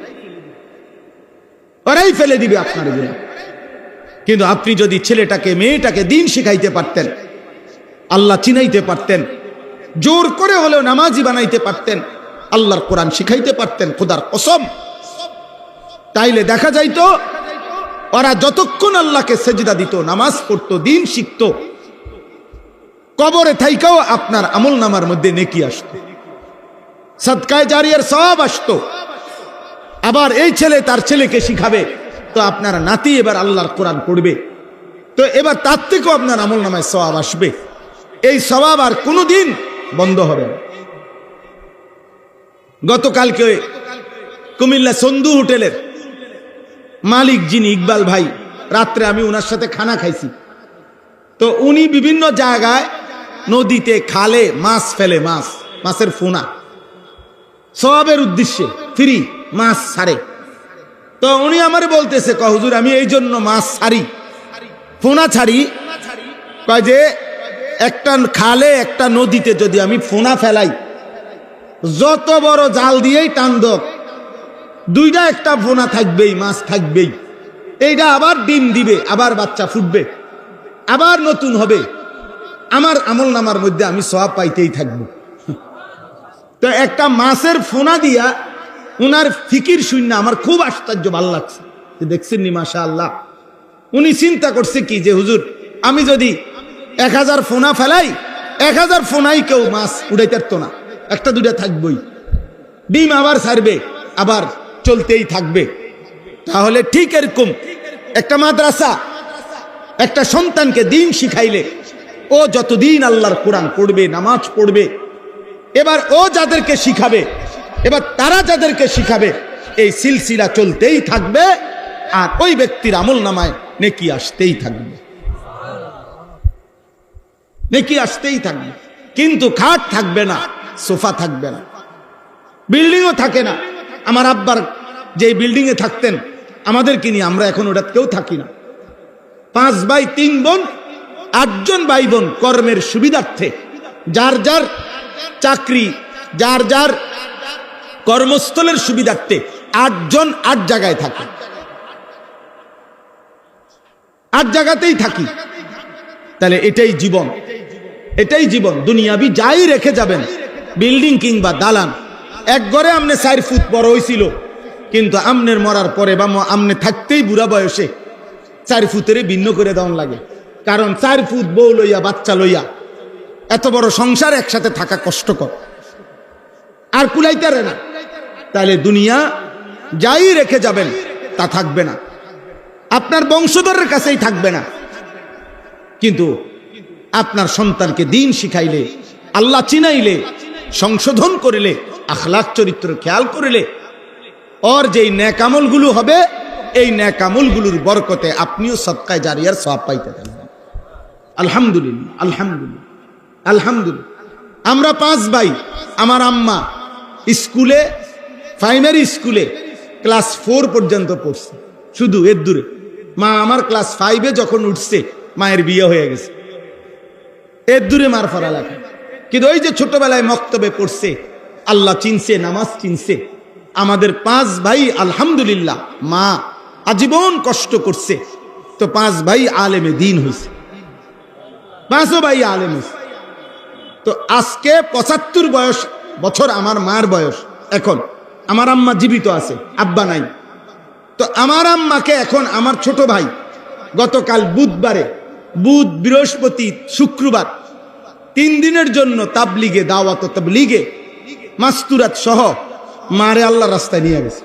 ওরাই ফেলে দিবে আপনার এগুলা। কিন্তু আপনি যদি ছেলেটাকে মেয়েটাকে দিন শিখাইতে পারতেন, আল্লাহ চিনাইতে পারতেন, জোর করে হলেও নামাজি বানাইতে পারতেন, আল্লাহর কোরআন শিখাইতে পারতেন, খোদার কসম, তাইলে দেখা যাইতো ওরা যতক্ষণ আল্লাহকে সেজদা দিত, নামাজ পড়তো, দিন শিখত, কবরে থাইকাও আপনার আমল নামার মধ্যে নেকি আসতো, সাদকায়ে জারিয়ার সওয়াব আসতো। আবার এই ছেলে তার ছেলেকে শিখাবে, তো আপনার নাতি এবার আল্লাহর কোরআন পড়বে, তো এবার তার থেকেও আপনার আমল নামায় সওয়াব আসবে। এই সওয়াব আর কোনোদিন বন্ধ হবে না। গতকালকে কুমিল্লা সন্ধু হোটেলের মালিক যিনি ইকবাল ভাই, রাত্রে আমি ওনার সাথে খানা খাইছি। তো উনি বিভিন্ন জায়গায় নদীতে খালে মাছ ফেলে, মাছের ফোনা সওয়াবের উদ্দেশ্যে ফ্রি মাছ ছাড়ে। তো উনি আমারে বলতেছে, হুজুর আমি এই জন্য মাছ ছাড়ি, ফোনা ছাড়ি, কয় যে একটা খালে একটা নদীতে যদি আমি ফোনা ফেলাই, যত বড় জাল দিয়েই টান দোক, দুইটা একটা ফোনা থাকবেই, মাছ থাকবেই, এইটা আবার ডিম দিবে, আবার বাচ্চা ফুটবে, আবার নতুন হবে, আমার আমল নামার মধ্যে আমি সওয়াব পাইতেই থাকবো। তো একটা মাছের ফোনা দিয়া উনার ফিকির শূন্য আমার খুব আশ্চর্য ভালো লাগছে, যে দেখছেন নি মাশাআল্লাহ। উনি চিন্তা করছে কি, যে হুজুর আমি যদি 1000 ফোনা ফেলাই, 1000 ফোনাই কেউ মাছ উড়াইতে পারতো না, একটা দুইটা থাকবেই, ডিম আবার ছাড়বে, আবার চলতেই থাকবে। তাহলে ঠিক এরকম একটা মাদ্রাসা একটা সন্তানকে দিন শিখাইলে, ও যতদিন আল্লাহর কোরআন পড়বে, নামাজ পড়বে, এবার ও যাদেরকে শিখাবে, এবার তারা যাদেরকে শিখাবে, এই সিলসিলা চলতেই থাকবে, আর ওই ব্যক্তির আমল নামায় নেকি আসতেই থাকবে, নেকি আসতেই থাকবে। কিন্তু খাট থাকবে না, সোফা থাকবে না, বিল্ডিংও থাকে না। আমার আব্বার যে বিল্ডিং এ থাকতেন আমাদেরকে নিয়ে, আমরা এখন ওটা কেউ থাকি না। 5 ভাই 3 বোন, 8 জন ভাই বোন কর্মের সুবিধার্থে, যার যার চাকরি, যার যার কর্মস্থলের সুবিধার্থে 8 জন 8 জায়গায় থাকে, 8 জায়গাতেই থাকি। তাহলে এটাই জীবন, এটাই জীবন। দুনিয়াবি যাই রেখে যাবেন, বিল্ডিং কিংবা দালান, এক ঘরে আমনে 4 ফুট বড় হয়েছিল, কিন্তু আমনের মরার পরে বা আমনে থাকতেই বুড়া বয়সে 4 ফুটের ভিন্ন করে দেওয়ান লাগে। কারণ 4 ফুট বউ লইয়া বাচ্চা লইয়া এত বড় সংসার একসাথে থাকা কষ্টকর, আর কুলাইতে না। তাহলে দুনিয়া যাই রেখে যাবেন তা থাকবে না, আপনার বংশধরের কাছেই থাকবে না। কিন্তু আপনার সন্তানকে দিন শিখাইলে, আল্লাহ চিনাইলে, সংশোধন করিলে, আখলাক চরিত্র খেয়াল করিলে, ওর যেই নেক আমলগুলো হবে, এই নেক আমলগুলোর বরকতে আপনিও সদকায়ে জারিয়ার সওয়াব পাইতে থাকবেন। আলহামদুলিল্লাহ, আলহামদুলিল্লাহ, আলহামদুলিল্লাহ। আমরা 5 ভাই, আমার আম্মা স্কুলে, প্রাইমারি স্কুলে ক্লাস 4 পর্যন্ত পড়ছে, শুধু এর দূরে। মা আমার ক্লাস 5-এ যখন উঠছে, মায়ের বিয়ে হয়ে গেছে, এর দূরে মার পড়ালেখা। কিন্তু ওই যে ছোটবেলায় মক্তবে পড়ছে, আল্লাহ চিনছে, নামাজ চিনছে। আমাদের 5 ভাই আলহামদুলিল্লাহ, মা আজীবন কষ্ট করছে, তো 5 ভাই আলেমে দিন হয়েছে, 5 ভাই আলেম হয়েছে। তো আজকে 75 বছর আমার মার বয়স এখন, আমার আম্মা জীবিত আছে, আব্বা নাই। তো আমার আম্মাকে এখন আমার ছোট ভাই গতকাল বুধবারে, বুধ বৃহস্পতি শুক্রবার 3 দিনের জন্য তাবলিগে, দাওয়াত তাবলিগে মাস্তুরাত সহ মারে আল্লাহ রাস্তায় নিয়ে গেছে।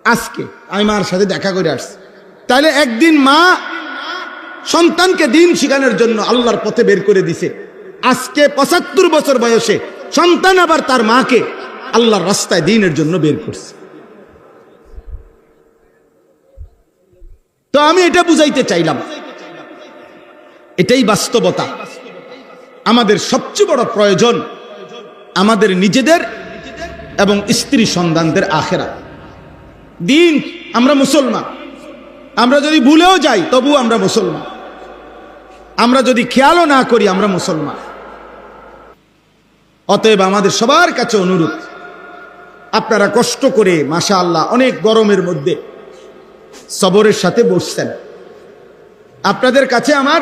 আজকে আমি মার সাথে দেখা করে আসছি। তাহলে একদিন মা সন্তানকে দিন শিখানোর জন্য আল্লাহর পথে বের করে দিছে, আজকে 75 বছর বয়সে সন্তান আবার তার মাকে আল্লাহর রাস্তায় দ্বীনের জন্য বের করছে। তো আমি এটা বুঝাইতে চাইলাম, এটাই বাস্তবতা। আমাদের সবচেয়ে বড় প্রয়োজন আমাদের নিজেদের এবং স্ত্রী সন্তানদের আখিরাত। দিন, আমরা মুসলমান, আমরা যদি ভুলেও যাই তবু আমরা মুসলমান, আমরা যদি খেয়ালও না করি আমরা মুসলমান। অতএব আমাদের সবার কাছে অনুরোধ, আপনারা কষ্ট করে মাশাআল্লাহ অনেক গরমের মধ্যে সবরের সাথে বসছেন। আপনাদের কাছে আমার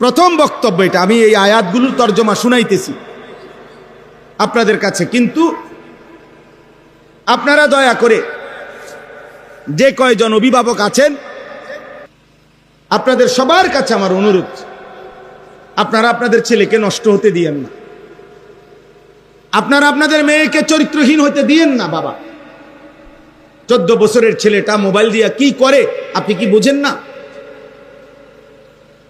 প্রথম বক্তব্য এটা, আমি এই আয়াতগুলোর তর্জমা শুনাইতেছি আপনাদের কাছে, কিন্তু আপনারা দয়া করে যে কয়জন অভিভাবক আছেন আপনাদের সবার কাছে আমার অনুরোধ, আপনারা আপনাদের ছেলেকে নষ্ট হতে দিয়েন না, আপনারা আপনাদের মেয়েকে চরিত্রহীন হতে দিয়েন না। বাবা, 14 বছরের ছেলেটা মোবাইল দিয়া কি করে আপনি কি বুঝেন না?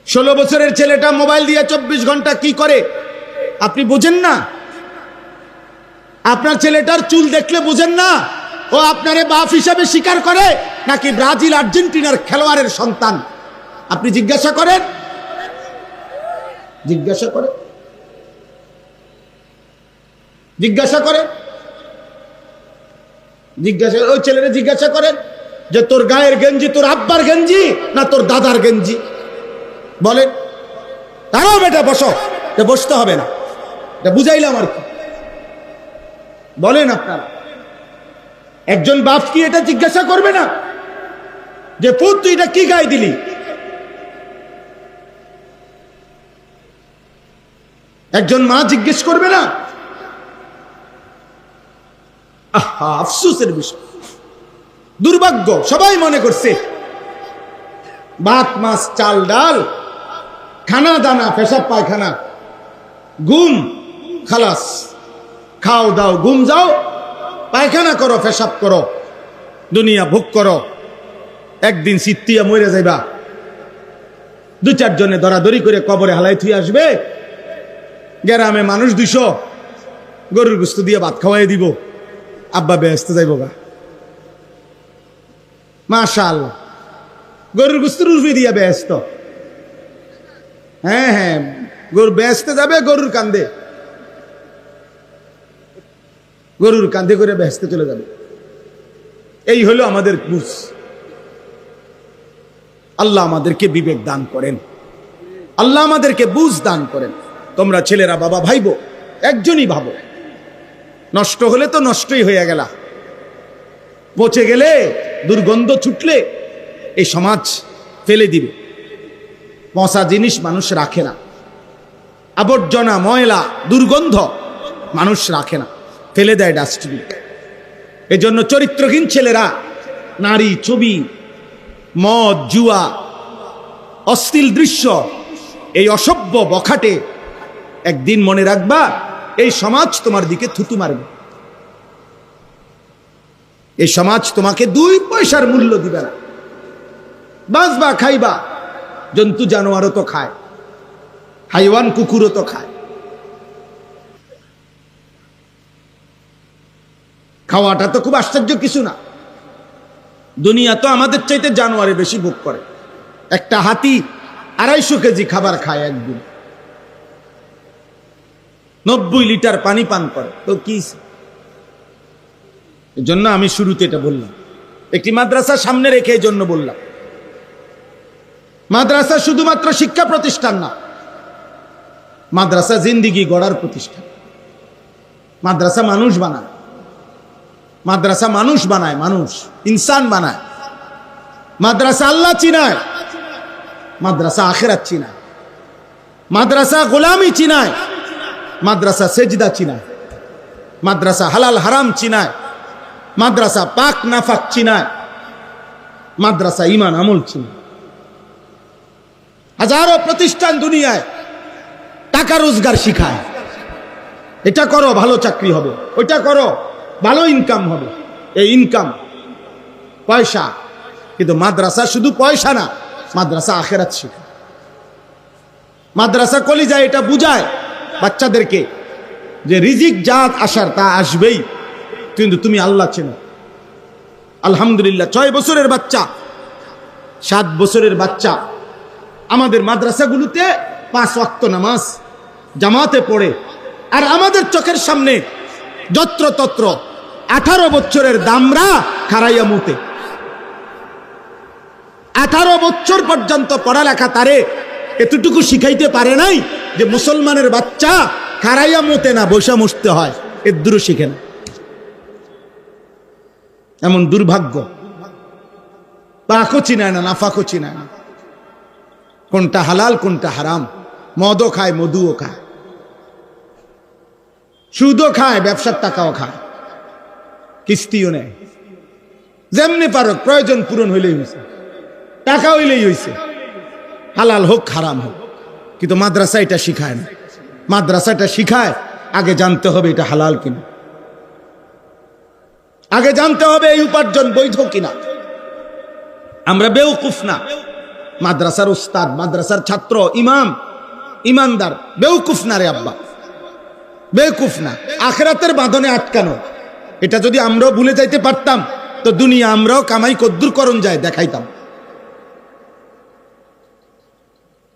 16 বছরের ছেলেটা মোবাইল দিয়া 24 ঘন্টা কি করে আপনি বুঝেন না? আপনার ছেলেটার চুল দেখলে বুঝেন না ও আপনারে বাপ হিসাবে স্বীকার করে নাকি ব্রাজিল আর্জেন্টিনার খেলোয়াড়ের সন্তান? আপনি জিজ্ঞাসা করেন, জিজ্ঞাসা করেন, জিজ্ঞাসা করেন, জিজ্ঞাসা ওই ছেলেরা জিজ্ঞাসা করেন যে তোর গায়ের গেঞ্জি তোর আব্বার গেঞ্জি না তোর দাদার গেঞ্জি? বলেন। তারাও বেটা বসো, বসতে হবে না, এটা বুঝাইলাম আর কি। বলেন আপনারা, একজন বাপ কি এটা জিজ্ঞাসা করবে না যে পুত তুই এটা কি গায়ে দিলি? একজন মা জিজ্ঞেস করবে না? আহা, আফসোসের বিষয়, দুর্ভাগ্য। সবাই মনে করছে ভাত মাছ চাল ডাল, খানা দানা, পেশাব পায়খানা, ঘুম, খালাস, খাও দাও, ঘুম যাও, পায়খানা করো, পেশাব করো, দুনিয়া ভোগ করো, একদিন সিত্তিয়া মরে যাইবা, 2-4 জনে দরাদরি করে কবরে হালাই থুই আসবে, গ্রামে মানুষ 200 গরুর গোস্ত দিয়ে ভাত খাওয়াই দিব, আব্বা ব্যস্ত যাইব গা। মাশাআল্লাহ, গরুর গোস্ত রুফি দিয়া ব্যস্ত। হ্যাঁ হ্যাঁ, গরু ব্যস্ত যাবে, গরুর কান্দে, গরুর কান্দে করে ব্যস্ত চলে যাবে। এই হলো আমাদের বুঝ। আল্লাহ আমাদেরকে বিবেক দান করেন, আল্লাহ আমাদেরকে বুঝ দান করেন। তোমরা ছেলেরা বাবা ভাইবো, একজনই ভাবো, নষ্ট হলে তো নষ্টই হয়ে গেল, পচে গেলে, দুর্গন্ধ ছুটলে এই সমাজ ফেলে দিবে। পচা জিনিস মানুষ রাখে না, আবর্জনা, ময়লা, দুর্গন্ধ মানুষ রাখে না, ফেলে দেয় ডাস্টবিন। এজন্য চরিত্রহীন ছেলেরা নারী, ছবি, মদ, জুয়া, অশ্লীল দৃশ্য, এই অসভ্য বখাটে, একদিন মনে রাখবা এই সমাজ তোমার দিকে থুতু মারবে। এই সমাজ তোমাকে 2 পয়সার মূল্য দিবে না। বাঁচবা, খাইবা, জন্তু জানোয়ারও তো খায়, হাইওয়ান কুকুরও তো খায়। খাওয়াটা তো খুব আশ্চর্য কিছু না। দুনিয়া তো আমাদের চাইতে জানোয়ারে বেশি ভোগ করে। একটা হাতি 250 কেজি খাবার খায় একদিন, 90 লিটার পানি পান করে, তো কি? এই জন্য আমি শুরুতে এটা বললাম, একটি মাদ্রাসা সামনে রেখে এই জন্য বললাম, মাদ্রাসা শুধুমাত্র শিক্ষা প্রতিষ্ঠান না, মাদ্রাসা জিন্দিগি গড়ার প্রতিষ্ঠান। মাদ্রাসা মানুষ বানায়, মাদ্রাসা মানুষ বানায়, মানুষ ইনসান বানায়। মাদ্রাসা আল্লাহ চিনায়, মাদ্রাসা আখিরাত চিনায়, মাদ্রাসা গোলামি চিনায়, মাদ্রাসা সেজদা চিনায়। মাদ্রাসা হালাল হারাম চিনায়, মাদ্রাসা পাক নাফাক চিনায়, মাদ্রাসা ঈমান আমল চিনায়। হাজারো প্রতিষ্ঠান দুনিয়ায় টাকা রোজগার শিখায়, এটা করো ভালো চাকরি হবে, ওইটা করো ভালো ইনকাম হবে। এই ইনকাম পয়সা, কিন্তু মাদ্রাসা শুধু পয়সা না, মাদ্রাসা আখিরাত শিখায়। মাদ্রাসা কলিজায় এটা বুঝায় বাচ্চাদেরকে যে রিজিক জাত আসার তা আসবেই, কিন্তু তুমি আল্লাহ চেনো। আলহামদুলিল্লাহ 6 বছরের বাচ্চা, 7 বছরের বাচ্চা আমাদের মাদ্রাসাগুলোতে 5 ওয়াক্ত নামাজ জামাতে পড়ে। আর আমাদের চোখের সামনে যত্রতত্র 18 বছরের দামরা খারাইয়া মুতে। 18 বছর পর্যন্ত পড়ালেখা তারে এতটুকু শিখাইতে পারে নাই যে মুসলমানের বাচ্চা খারাইয়া মুতে না, বৈশা মুছতে হয়, এর দূর শিখে না। এমন দুর্ভাগ্য। পাকও চিনায় না, নাফাকও চিনায় না, কোনটা হালাল কোনটা হারাম। মদও খায়, মধুও খায়, সুদও খায়, ব্যবসার টাকাও খায়, কিস্তিও নেয়। যেমনি পারো প্রয়োজন পূরণ হইলেই হয়েছে, টাকা হইলেই হয়েছে, হালাল হোক হারাম হোক। কিন্তু মাদ্রাসা এটা শিখায় না। মাদ্রাসাটা শিখায় আগে জানতে হবে এটা হালাল কিনা, আগে জানতে হবে এই উপার্জন বৈধ কিনা। আমরা বেউকুফ না, মাদ্রাসার উস্তাদ, মাদ্রাসার ছাত্র, ইমাম, ইমানদার বেউকুফ না রে আব্বা, বেউকুফ না। আখিরাতের বাঁধনে আটকানো, এটা যদি আমরাও ভুলে যাইতে পারতাম তো দুনিয়া আমরাও কামাই কদ্দুর করণ যায় দেখাইতাম।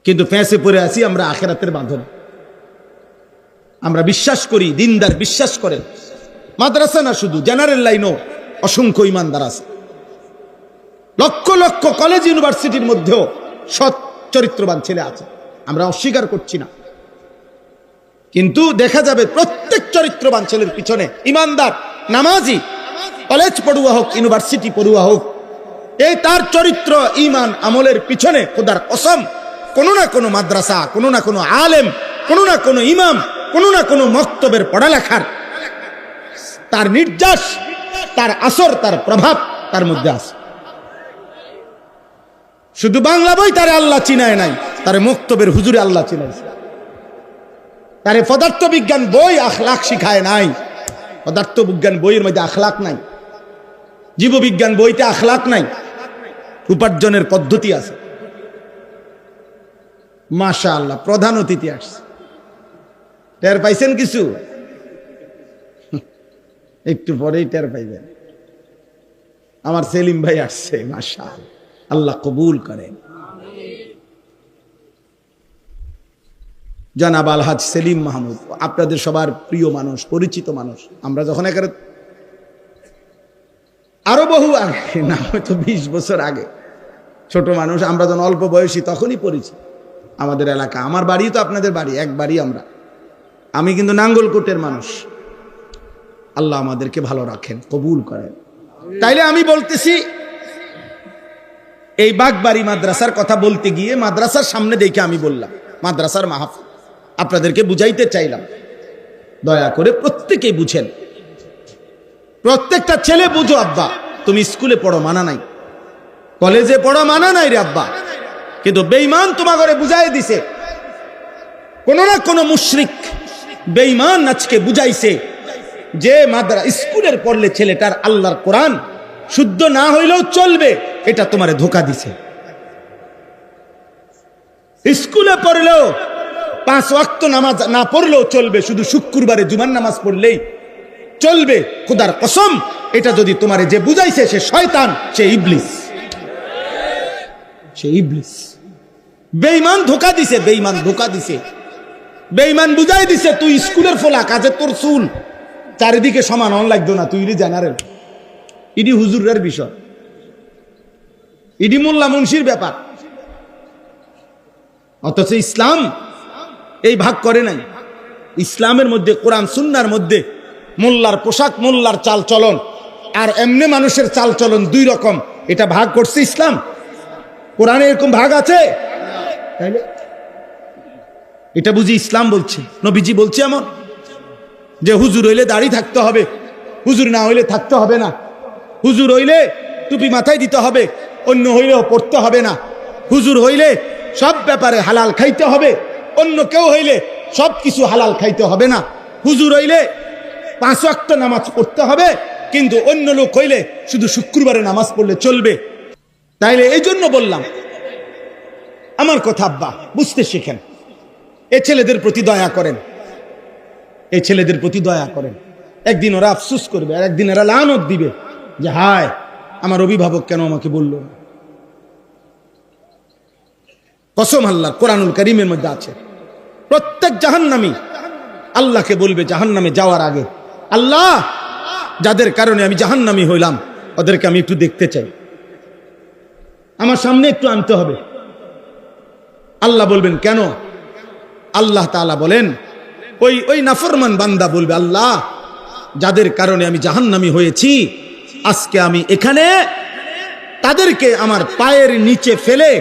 কিন্তু ফ্যাঁসে পড়ে আছি আমরা আখিরাতের বাঁধনে। আমরা বিশ্বাস করি, দিনদার বিশ্বাস করেন। মাদ্রাসা না শুধু, জেনারেল লাইনও অসংখ্য ইমানদার আছে। লক্ষ লক্ষ কলেজ ইউনিভার্সিটির মধ্যেও সৎ চরিত্রবান ছেলে আছে, আমরা অস্বীকার করছি না। কিন্তু দেখা যাবে প্রত্যেক চরিত্রবান ছেলের পিছনে, ইমানদার নামাজি কলেজ পড়ুয়া হোক, ইউনিভার্সিটি পড়ুয়া হোক, এই তার চরিত্র ঈমান আমলের পিছনে খোদার কসম কোনো না কোনো মাদ্রাসা, কোনো না কোনো আলেম, কোনো না কোনো ইমাম, কোনো না কোনো মক্তবের পড়ালেখার তার নির্যাস, তার আসর, তার প্রভাব তার মধ্যে আছে। শুধু বাংলা বই তারে আল্লাহ চিনায় নাই, তারে মক্তবের হুজুরে আল্লাহ চিনাইছে। তারে পদার্থ বিজ্ঞান বই আখলাক শিখায় নাই। পদার্থ বিজ্ঞান বইয়ের মধ্যে আখলাক নাই, জীববিজ্ঞান বইতে আখলাক নাই। উপার্জনের পদ্ধতি আছে। মাশাআল্লাহ, প্রধান অতিথি আসছে, টের পাইছেন কিছু? একটু পরেই টের পাইবেন। আমার সেলিম ভাই আসছে, মাশাআল্লাহ, আল্লাহ কবুল করেন। জনাব আলহাজ সেলিম মাহমুদ, আপনাদের সবার প্রিয় মানুষ, পরিচিত মানুষ। আমরা যখন এখানে আরো বহু আগে, না হয়তো 20 বছর আগে, ছোট মানুষ আমরা যখন অল্প বয়সী তখনই পরিচিত। আমাদের এলাকা, আমার বাড়ি তো আপনাদের বাড়ি, এক বাড়ি আমরা। আমি কিন্তু নাঙ্গলকোটের মানুষ। আল্লাহ আমাদেরকে ভালো রাখেন, কবুল করেন। তাইলে আমি বলতেছি, এই বাগবাড়ি মাদ্রাসার কথা বলতে গিয়ে মাদ্রাসার সামনে দেখে আমি বললাম মাদ্রাসার মাহফিল, আপনাদেরকে বুঝাইতে চাইলাম। দয়া করে প্রত্যেকেই বুঝেন, প্রত্যেকটা ছেলে বুঝো। আব্বা তুমি স্কুলে পড়ো মানা নাই, কলেজে পড়ো মানা নাই রে আব্বা, কিন্তু বেঈমান তোমার ঘরে বুঝাই দিছে। কোন না কোন মুশরিক বেঈমান আজকে বুঝাইছে যে স্কুলের পড়লে ছেলেটার আল্লাহর কোরআন শুদ্ধ না হইলেও চলবে, এটা তোমারে ধোকা দিছে। স্কুলে পড়লেও 5 ওয়াক্ত নামাজ না পড়লেও চলবে, শুধু শুক্রবারে জুমার নামাজ পড়লেই চলবে। খোদার কসম, এটা যদি তোমারে যে বুঝাইছে সে শয়তান, সে ইবলিস, সে ইবলিস। বেঈমান ধোকা দিছে, বেঈমান ধোকা দিছে, বেঈমান বুঝাই দিছে তুই স্কুলের ফলা, কাজে তোর চুল চারিদিকে সমান হন লাগতো না, তুই জেনারেল। ইডি হুজুরের বিষয়, ইডি মোল্লা মুন্সির ব্যাপার। অথচ ইসলাম এই ভাগ করে নাই। ইসলামের মধ্যে, কোরআন সুন্নাহর মধ্যে মোল্লার পোশাক, মোল্লার চাল চলন আর এমনি মানুষের চাল চলন 2 রকম, এটা ভাগ করছে ইসলাম। কোরআনে এরকম ভাগ আছে? এটা বুঝি ইসলাম বলছে, নবীজি বলছে এমন? যে হুজুর হইলে দাড়ি থাকতে হবে, হুজুর না হইলে থাকতে হবে না, হুজুর হইলে টুপি মাথায় দিতে হবে, অন্য হইলেও পড়তে হবে না, হুজুর হইলে সব ব্যাপারে হালাল খাইতে হবে, অন্য কেউ হইলে সব কিছু হালাল খাইতে হবে না, হুজুর হইলে 5 ওয়াক্ত নামাজ পড়তে হবে, কিন্তু অন্য লোক হইলে শুধু শুক্রবারে নামাজ পড়লে চলবে। তাইলে এই জন্য বললাম, আমার কথা আব্বা বুঝতে শিখেন, এই ছেলেদের প্রতি দয়া করেন, এই ছেলেদের প্রতি দয়া করেন। একদিন ওরা আফসোস করবে, আর একদিন এরা লানত দিবে যে হায় আমার অভিভাবক কেন আমাকে বলল না। কসম আল্লাহর, কোরআনুল কারীমের মধ্যে আছে, প্রত্যেক জাহান্নামী আল্লাহকে বলবে জাহান্নামে যাওয়ার আগে, আল্লাহ যাদের কারণে আমি জাহান্নামী হইলাম ওদেরকে আমি একটু দেখতে চাই, আমার সামনে একটু আনতে হবে। আল্লাহ বলবেন কেন? আল্লাহ তাআলা বলেন ওই নাফরমান বান্দা বলবে, আল্লাহ যাদের কারণে আমি জাহান্নামী হয়েছি, আজকে আমি এখানে তাদেরকে আমার পায়ের নিচে ফেলে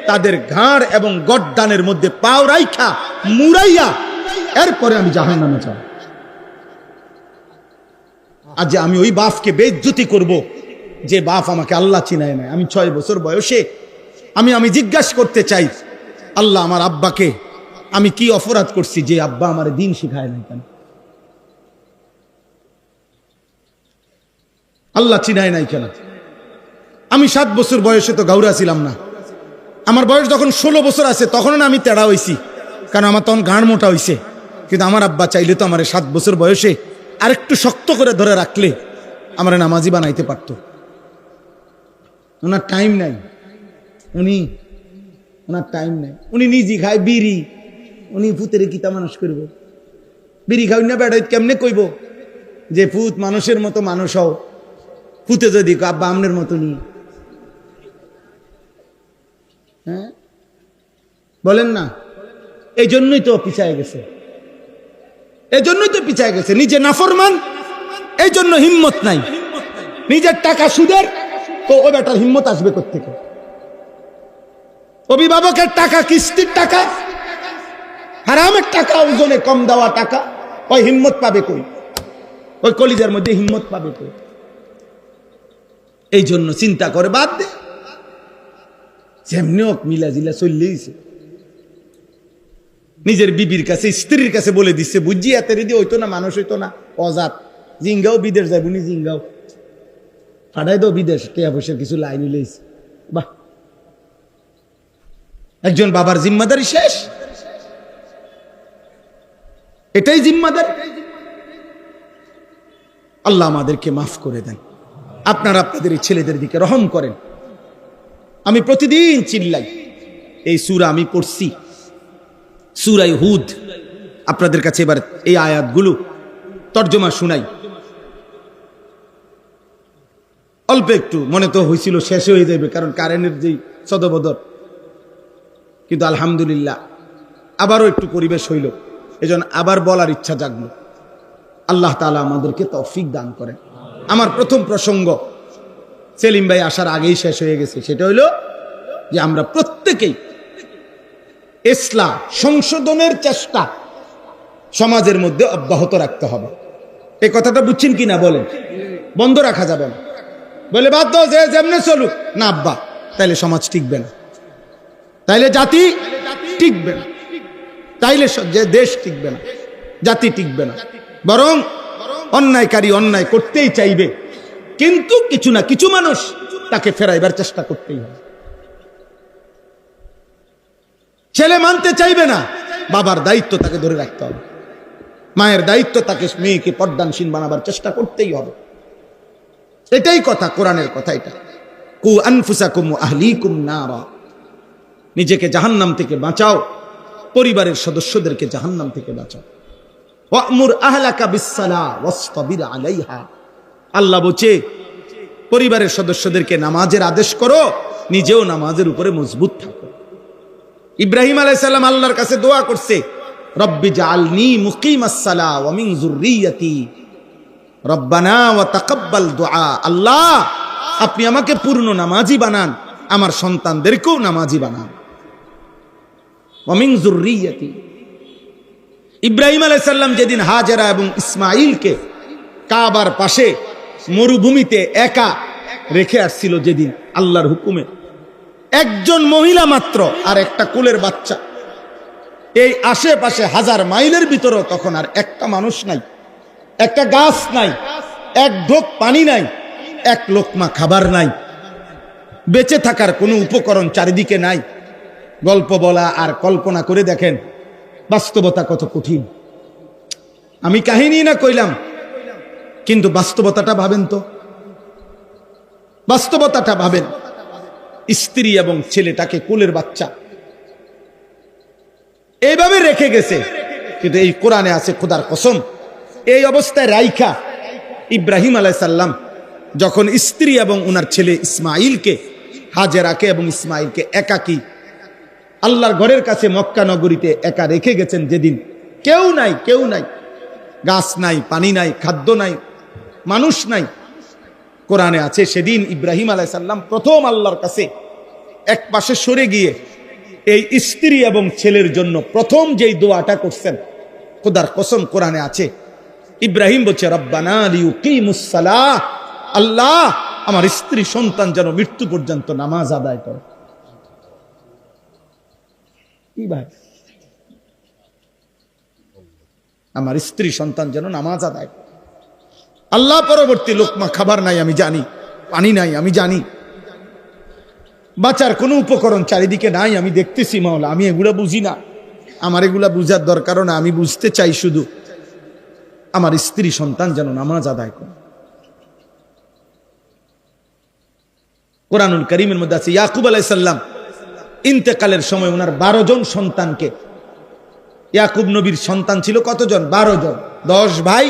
তাদের ঘাড় এবং গর্দানের মধ্যে পাও রাইখা মুড়াইয়া এরপরে আমি জাহান্নামে যাব। আজ আমি ওই বাপকে বেইজ্জতি করব যে বাপ আমাকে আল্লাহ চিনায় নাই। আমি 6 বছর বয়সে আমি জিজ্ঞাসা করতে চাই, আল্লাহ আমার আব্বাকে আমি কি অপরাধ করছি যে আব্বা আমার দিন শিখায় নাই কেন? আল্লাহ চিনায় নাই কেন? আমি 7 বছর বয়সে তো গাউরা ছিলাম না, আমার বয়স যখন 16 বছর আছে তখন আমি তেড়া হইছি, কারণ আমার তখন গাঁড় মোটা হইছে। কিন্তু আমার আব্বা চাইলে তো আমার 7 বছর বয়সে আরেকটু শক্ত করে ধরে রাখলে আমার নামাজি বানাইতে পারতো। ওনার টাইম নাই, ওনার টাইম নাই, উনি নিজে খায় বিড়ি, উনি ফুতের কিতা মানুষ করবো? বিড়ি খাই না বেড়াই কেমনে কইব যে ফুত মানুষের মতো মানুষ হও, ফুতে যদি আব্বা আমনের মতো নি, হ্যাঁ বলেন না? এই জন্যই তো পিছায় গেছে, এই জন্যই তো পিছায় গেছে। নিজে নাফরমান, এই জন্য হিম্মত নাই। নিজের টাকা সুদের, তো ও বেটার হিম্মত আসবে কোত্থেকে? অভিভাবকের টাকা, কিস্তির টাকা, হারামের টাকা, ওজনে কম দেওয়া টাকা, ওই হিম্মত পাবে কই? ওই কলিজার মধ্যে হিম্মত পাবে কই? এই জন্য চিন্তা করে বাদ দে, যেমনি হোক মিলা জিলা চললেইছে। নিজের বিবির কাছে, স্ত্রীর কাছে বলে দিচ্ছে, বুঝছি এত রেডি হইতো না, মানুষ হইতো না, অজাত। জিঙ্গাও বিদেশ যাইব নি, জিঙ্গাও ফাটাই দাও বিদেশ, টিয়া পয়সার কিছু লাইন লইছে। বাহ, একজন বাবার জিম্মাদারি শেষ, এটাই জিম্মাদারি। আল্লাহ আমাদেরকে মাফ করে দেন। আপনারা আপনাদের এই ছেলেদের দিকে রহম করেন। আমি প্রতিদিন চিল্লাই, এই সূরা আমি পড়ছি, সূরা হুদ। আপনাদের কাছে এবার এই আয়াতগুলো তর্জমা শুনাই। অল্প একটু মনে তো হয়েছিল শেষ হয়ে যাবে, কারণ কারেন্টের যেই সদবদর, কিন্তু আলহামদুলিল্লাহ আবারও একটু পরিবেশ হইল, এজন্য আবার বলার ইচ্ছা জাগলো। আল্লাহ তাআলা আমাদেরকে তৌফিক দান করেন। আমার প্রথম প্রসঙ্গ সেলিম ভাই আসার আগেই শেষ হয়ে গেছে, সেটা হইল যে আমরা প্রত্যেকেই ইসলাম সংশোধনের চেষ্টা সমাজের মধ্যে অব্যাহত রাখতে হবে। এই কথাটা বুঝছেন কিনা বলেন? বন্ধ রাখা যাবে না। বলে বাদ দাও, যে যেমনে চলুক না আব্বা, তাইলে সমাজ টিকবে না, তাইলে জাতি টিকবে না, তাইলে যে দেশ টিকবে না, জাতি টিকবে না। বরং অন্যায়কারী অন্যায় করতেই চাইবে, কিন্তু কিছু না কিছু মানুষ তাকে ফেরাইবার চেষ্টা করতেই হবে। ছেলে মানতে চাইবে না, বাবার দায়িত্ব তাকে ধরে রাখতে হবে, মায়ের দায়িত্ব তাকে মেয়েকে পর্দানশীল বানাবার চেষ্টা করতেই হবে। এটাই কথা, কোরআনের কথা এটা। কু আনফুসাকুম ওয়া আহলিকুম নারা, নিজেকে জাহান্নাম থেকে বাঁচাও, পরিবারের সদস্যদেরকে জাহান্নাম থেকে বাঁচাও। ওয়া'মুর আহলাকা বিসসালাহ ওয়াসতাবির আলাইহা, আল্লাহ বলছে পরিবারের সদস্যদেরকে নামাজের আদেশ করো, নিজেও নামাজের উপরে মজবুত থাকো। ইব্রাহিম আলাইহিস সালাম আল্লাহর কাছে দোয়া করছে, রব্বি জাআলনি মুকিমাস সালাহ ওয়া মিন যুররিয়াতি রব্বানা ওয়া তাকাব্বাল দুআ, আল্লাহ আপনি আমাকে পূর্ণ নামাজি বানান, আমার সন্তানদেরকেও নামাজি বানান। ওয়া মিন যুররিয়াতি, ইব্রাহিম আলাইহিস সালাম যেদিন হাজেরা এবং ইসমাইলকে কাবার পাশে মরুভূমিতে একা রেখে আসছিল, যেদিন আল্লাহর হুকুমে, একজন মহিলা মাত্র আর একটা কোলের বাচ্চা, এই আশেপাশে 1000 মাইলের ভিতরেও তখন আর একটা মানুষ নাই, একটা গাছ নাই, এক ঢোক পানি নাই, এক লোকমা খাবার নাই, বেঁচে থাকার কোনো উপকরণ চারিদিকে নাই। গল্প বলা আর কল্পনা করে দেখেন বাস্তবতা কত কঠিন। আমি কাহিনী না কইলাম, কিন্তু বাস্তবতাটা ভাবেন তো, বাস্তবতাটা ভাবেন। স্ত্রী এবং ছেলেটাকে কোলের বাচ্চা এইভাবে রেখে গেছে, কিন্তু এই কোরআনে আছে খোদার কসম, এই অবস্থায় রাইখা ইব্রাহিম আলাইহিস সালাম যখন স্ত্রী এবং উনার ছেলে ইসমাইলকে, হাজেরাকে এবং ইসমাইলকে একাকী আল্লাহর ঘরের কাছে মক্কা নগরীতে একা রেখে গেছেন, যেদিন কেউ নাই, কেউ নাই, গাছ নাই, পানি নাই, খাদ্য নাই, মানুষ নাই, কোরআনে আছে সেদিন ইব্রাহিম আলাইহিস সালাম প্রথম আল্লাহর কাছে এক পাশে সরে গিয়ে এই স্ত্রী এবং ছেলের জন্য প্রথম যেই দোয়াটা করছেন, খোদার কসম কোরআনে আছে, ইব্রাহিম বলছে রব্বানা লিয়ুকিমুস সালাহ, আল্লাহ আমার স্ত্রী সন্তান যেন মৃত্যু পর্যন্ত নামাজ আদায় করে। কি ভাই, আমার স্ত্রী সন্তান যেন নামাজ আদায় করে। আল্লাহ পরবর্তী লোকমা খাবার নাই আমি জানি, পানি নাই আমি জানি, বাঁচার কোনো উপকরণ চারিদিকে নাই আমি দেখতেছি মাওলা, আমি এগুলা বুঝি না, আমার এগুলা বুঝার দরকারও না, আমি বুঝতে চাই শুধু আমার স্ত্রী সন্তান যেন নামাজ আদায় করে। কোরআনুল কারীমের মধ্যে আছে ইয়াকুব আলাইহিস সালাম ইন্তেকালের সময় ওনার 12 জন সন্তানকে, ইয়াকুব নবীর সন্তান ছিল কতজন? 12 জন, 10 ভাই,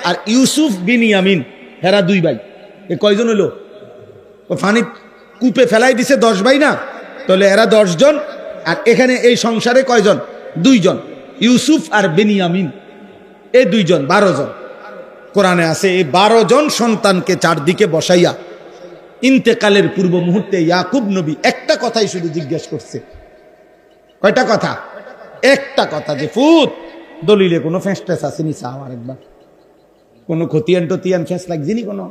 আর ইউসুফ বিনিয়ামিন হেরা 2 ভাই। এ কয়জন হলো? ফানি কূপে ফেলাই দিছে 10 ভাই না, তাহলে এরা 10 জন, আর এখানে এই সংসারে কয়জন? 2 জন, ইউসুফ আর বিনিয়ামিন, এই 2 জন, 12 জন। কোরআনে আছে এই 12 জন সন্তানকে চারদিকে বসাইয়া ইন্তেকালের পূর্ব মুহূর্তে ইয়াকুব নবী একটা কথাই শুধু জিজ্ঞেস করছে। কয়টা কথা? একটা কথা, যে ফুত দলিলে কোনো ফেঁস আসেনি, চাও আরেকবার, কোনো খতিয়ান টতিয়ান ফেঁস লাগছিনি, কোনো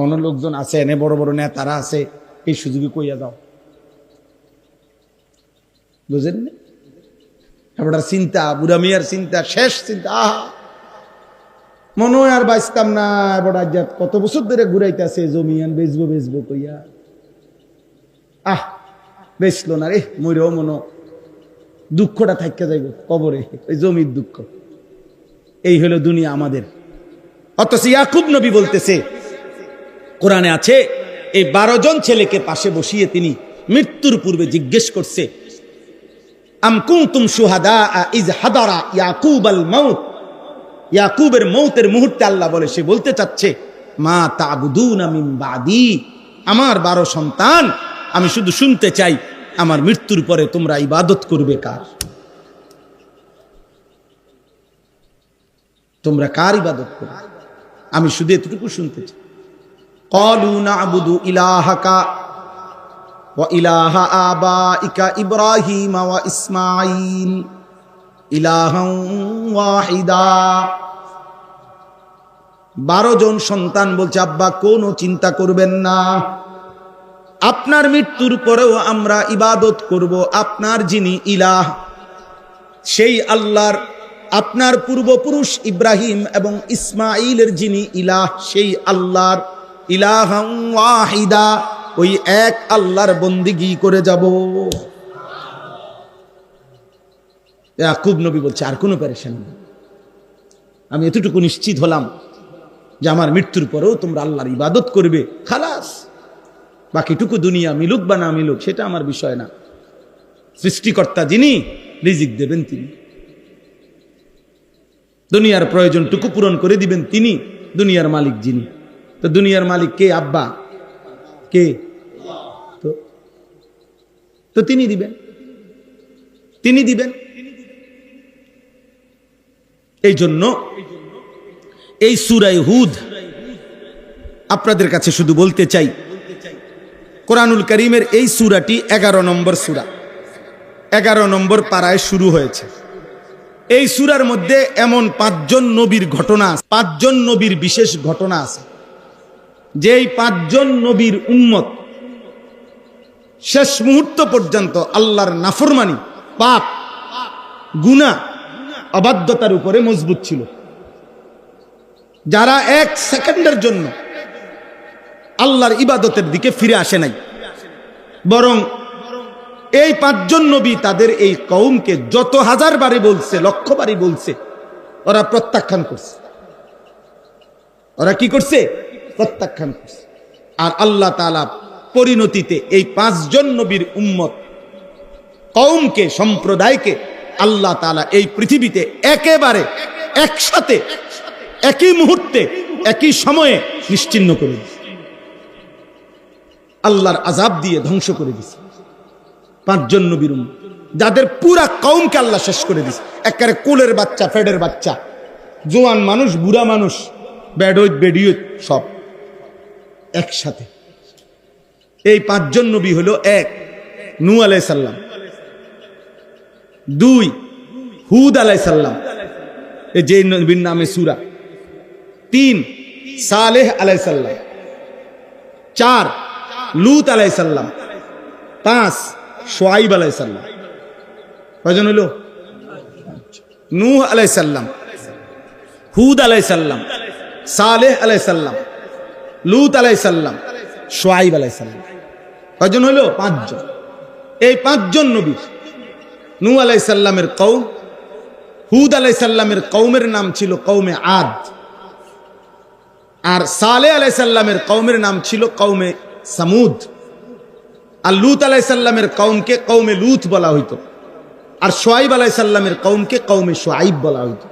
অন্য লোকজন আছে, এনে বড় বড় নেতারা আছে, এই সুযোগে কইয়া দাও। বুঝেন না? আপনার চিন্তা, বুড়া মিয়ার চিন্তা, শেষ চিন্তা, আহা মনে হয় আর বাঁচতাম না, এবার কত বছর ধরে ঘুরাইতেছে জমিয়ান বেচবো বেচবো কইয়া, আহ বেচলো না রে, মরেও মনো দুঃখটা থাইকা যাইব কবরে, ওই জমির দুঃখ। এই হলো দুনিয়া আমাদের। অথচ ইয়াকুব নবী বলতেছে, কোরআনে আছে এই 12 জন ছেলেকে পাশে বসিয়ে তিনি মৃত্যুর পূর্বে জিজ্ঞেস করছে, আম কুনতুম শুহাদা ইজ হাদারা ইয়াকুব আল মাউত, ইয়াকুবের মৌতের মুহূর্তে আল্লাহ বলে, সে বলতে চাচ্ছে মা তা'বুদুনা মিন বাদি, আমার 12 সন্তান, আমি শুধু শুনতে চাই আমার মৃত্যুর পরে তোমরা ইবাদত করবে কার? তোমরা কার ইবাদত করবে? আমি শুধু এতটুকু শুনতে চাই। ক্বালু না'বুদু ইলাহাকা ওয়া ইলাহা আবাইকা ইব্রাহিম ওয়া ইসমাঈল ইলাহান ওয়াহিদা। 12 জন সন্তান বলছে, আব্বা কোনো চিন্তা করবেন না, আপনার মৃত্যুর পরেও আমরা ইবাদত করব আপনার যিনি ইলাহ, সেই আল্লাহর, আপনার পূর্বপুরুষ ইব্রাহিম এবং ইসমাইলের যিনি ইলাহ, সেই আল্লাহর, ইলাহান ওয়াহিদা, ওই এক আল্লাহর বন্দিগি করে যাব। ইয়াকুব নবী বলছে আর কোনো পেরেশানি নেই, আমি এতটুকু নিশ্চিত হলাম যে আমার মৃত্যুর পরেও তোমরা আল্লাহর ইবাদত করবে, খালাস। বাকিটুকু দুনিয়া মিলুক বা না মিলুক সেটা আমার বিষয় না, সৃষ্টিকর্তা যিনি, রিজিক দেবেন তিনি, দুনিয়ার প্রয়োজনটুকু পূরণ করে দিবেন তিনি, দুনিয়ার মালিক যিনি। তো দুনিয়ার মালিক কে? আব্বা কে? তো তিনি দিবেন, তিনি দিবেন। এই জন্য এই সূরা হুদ আপনাদের কাছে শুধু বলতে চাই, কোরআনুল কারীমের এই সূরাটি 11 নম্বর সূরা, 11 নম্বর পারায় শুরু হয়েছে। এই সূরার মধ্যে এমন 5 জন নবীর ঘটনা আছে, 5 জন নবীর বিশেষ ঘটনা আছে, যেই 5 জন নবীর উম্মত শেষ মুহূর্ত পর্যন্ত আল্লাহর নাফরমানি, পাপ, গুনাহ, অবাধ্যতার উপরে মজবুত ছিল। যারা 1 সেকেন্ডের জন্য আল্লাহর ইবাদতের দিকে ফিরে আসে নাই, বরং এই 5 জন নবী তাদের এই কওমকে যত হাজার বারে বলছে, লক্ষ বারে বলছে, ওরা প্রত্যাখ্যান করছে। ওরা কি করছে? প্রত্যাখ্যান করছে। আর আল্লাহ তাআলা পরিণতিতে এই 5 জন নবীর উম্মত কওমকে, সম্প্রদায়কে আল্লাহ তাআলা এই পৃথিবীতে একেবারে একসাথে, একই মুহূর্তে, একই সময়ে নিশ্চিহ্ন করে দিয়েছে, আল্লাহর আযাব দিয়ে ধ্বংস করে দিয়েছে। 5 জন নবীর উম্মত, যাদের পুরা কওমকে আল্লাহ শেষ করে দিয়েছে। একেবারে কোলের বাচ্চা, ফেডের বাচ্চা, জোয়ান মানুষ, বুড়া মানুষ, বেডউইথ, বেডিউইথ, সব একসাথে। এই 5 জন নবী হলো: 1 নূহ আলাইহিস সালাম, 2 হুদ আলাইহিস সালাম, এই যে নবীর নামে সূরা, 3 সালেহ আলাইহিস সালাম, 4 লূত আলাইহিস সালাম, 5 শুআয়ব আলাইহিস সালাম। কয়জন হলো? নূহ আলাইহিস সালাম, হুদ আলাইহিস সালাম, সালেহ আলাইহিস সালাম, লূত আলাইহিস সালাম, শুআয়ব আলাইহিস সালাম। কয়জন হলো? 5 জন। এই 5 জন নবী, নূহ আলাইহিস সালামের কওম, হুদ আলাইহিস সালামের কওমের নাম ছিল কওমে আদ, আর সালেহ আলাইহিস সালামের কওমের নাম ছিল কওমে সামুদ, আর লূত আলাইহিস সালামের কওমকে কওমে লূত বলা হইতো, আর শুআয়ব আলাইহিস সালামের কওমকে কওমে শুআয়ব বলা হইতো।